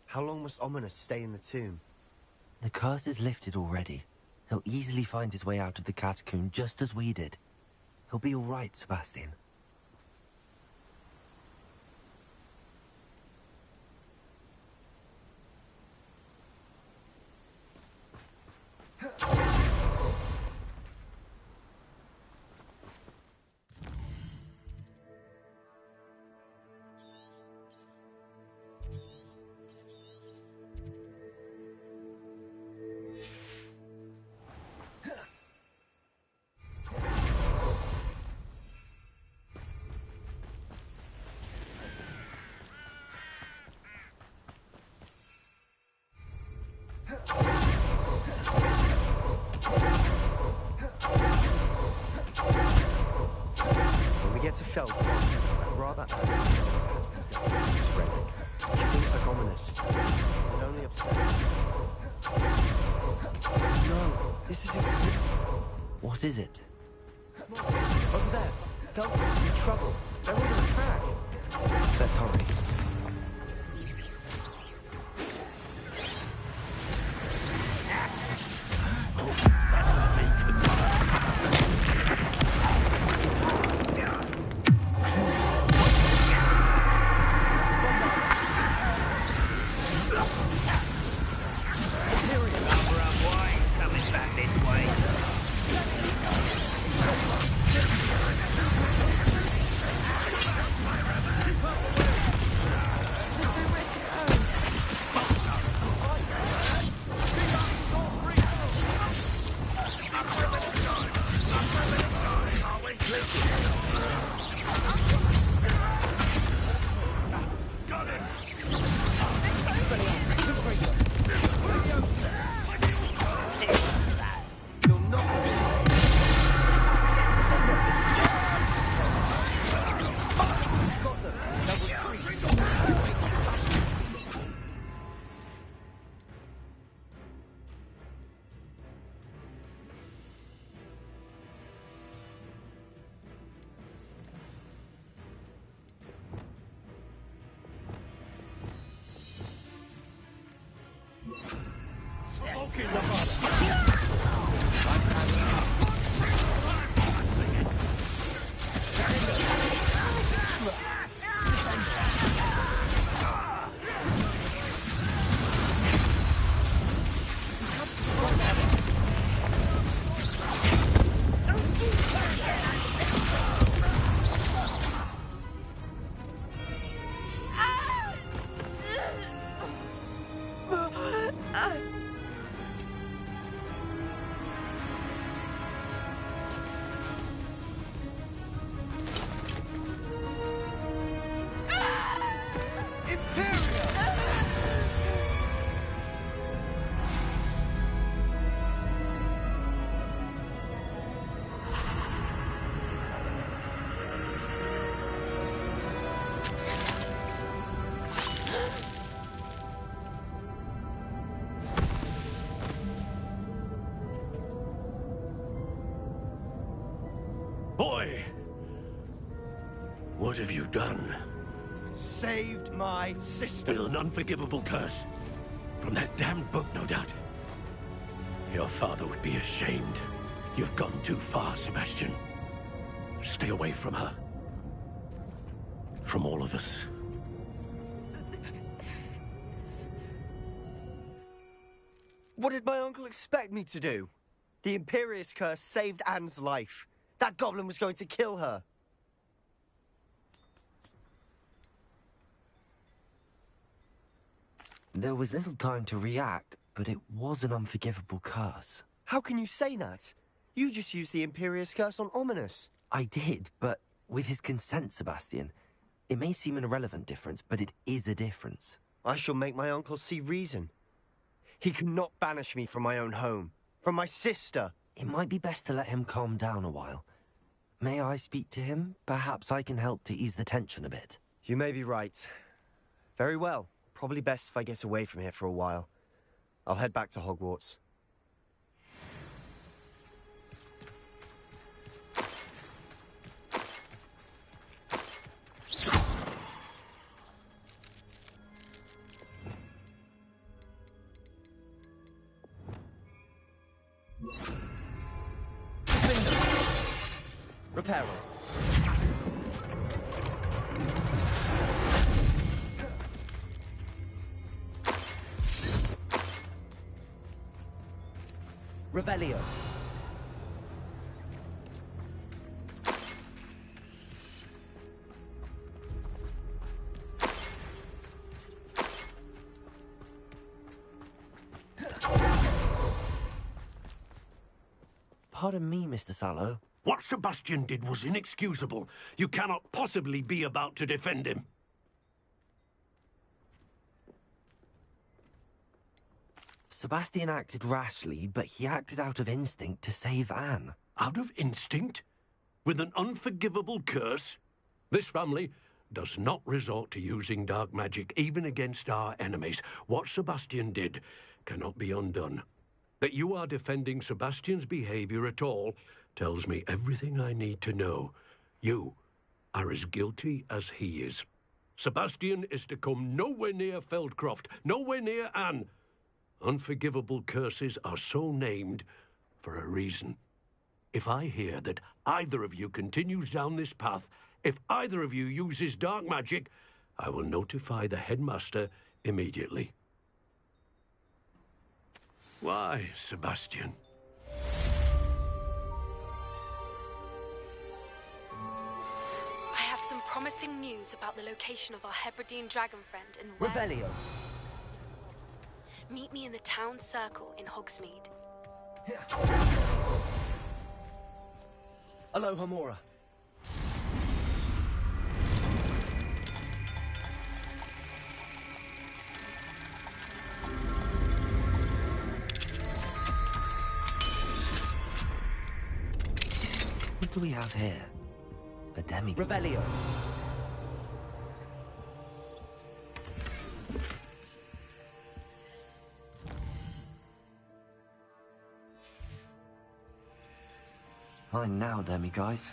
[SPEAKER 21] How long must Ominous stay in the tomb?
[SPEAKER 1] The curse is lifted already. He'll easily find his way out of the catacomb just as we did. He'll be all right, Sebastian.
[SPEAKER 21] So, I'd rather this relic. She thinks like ominous. It only upsets. No, this isn't good.
[SPEAKER 1] What is it?
[SPEAKER 21] Over there. Falcon's in trouble. They're under attack.
[SPEAKER 1] Let's hurry.
[SPEAKER 5] Boy! What have you done?
[SPEAKER 2] Saved my sister.
[SPEAKER 5] With an unforgivable curse. From that damned book, no doubt. Your father would be ashamed. You've gone too far, Sebastian. Stay away from her. From all of us.
[SPEAKER 21] What did my uncle expect me to do? The Imperious Curse saved Anne's life. That goblin was going to kill her.
[SPEAKER 1] There was little time to react, but it was an unforgivable curse.
[SPEAKER 21] How can you say that? You just used the Imperious Curse on Ominous.
[SPEAKER 1] I did, but with his consent, Sebastian. It may seem an irrelevant difference, but it is a difference.
[SPEAKER 21] I shall make my uncle see reason. He cannot banish me from my own home, from my sister.
[SPEAKER 1] It might be best to let him calm down a while. May I speak to him? Perhaps I can help to ease the tension a bit.
[SPEAKER 21] You may be right. Very well. Probably best if I get away from here for a while. I'll head back to Hogwarts.
[SPEAKER 2] Reparo. Revelio.
[SPEAKER 1] Pardon me, Mr. Sallow.
[SPEAKER 5] What Sebastian did was inexcusable. You cannot possibly be about to defend him.
[SPEAKER 1] Sebastian acted rashly, but he acted out of instinct to save Anne.
[SPEAKER 5] Out of instinct? With an unforgivable curse?
[SPEAKER 4] This family does not resort to using dark magic, even against our enemies. What Sebastian did cannot be undone. That you are defending Sebastian's behavior at all tells me everything I need to know. You are as guilty as he is. Sebastian is to come nowhere near Feldcroft, nowhere near Anne. Unforgivable curses are so named for a reason. If I hear that either of you continues down this path, if either of you uses dark magic, I will notify the headmaster immediately. Why, Sebastian?
[SPEAKER 3] I have some promising news about the location of our Hebridean dragon friend and where...
[SPEAKER 1] Revelio.
[SPEAKER 3] Meet me in the town circle in Hogsmeade.
[SPEAKER 1] Aloha Mora. What do we have here? A demigod. Revelio. Fine now, demi-guys.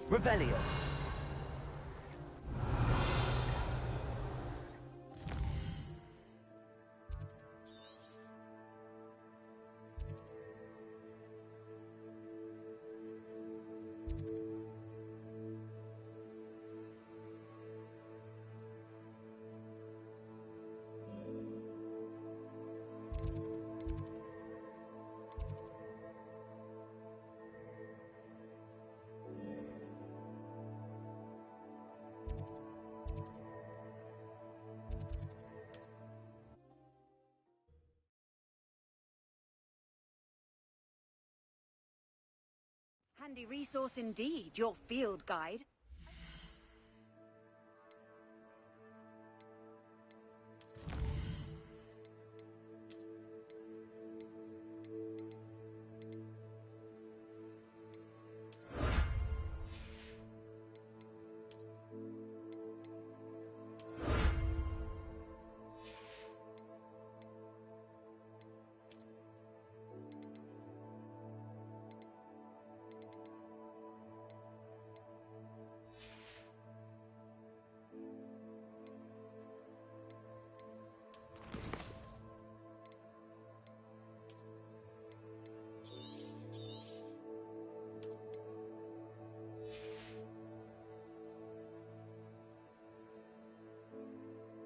[SPEAKER 1] Revelio.
[SPEAKER 8] Handy resource indeed, your field guide.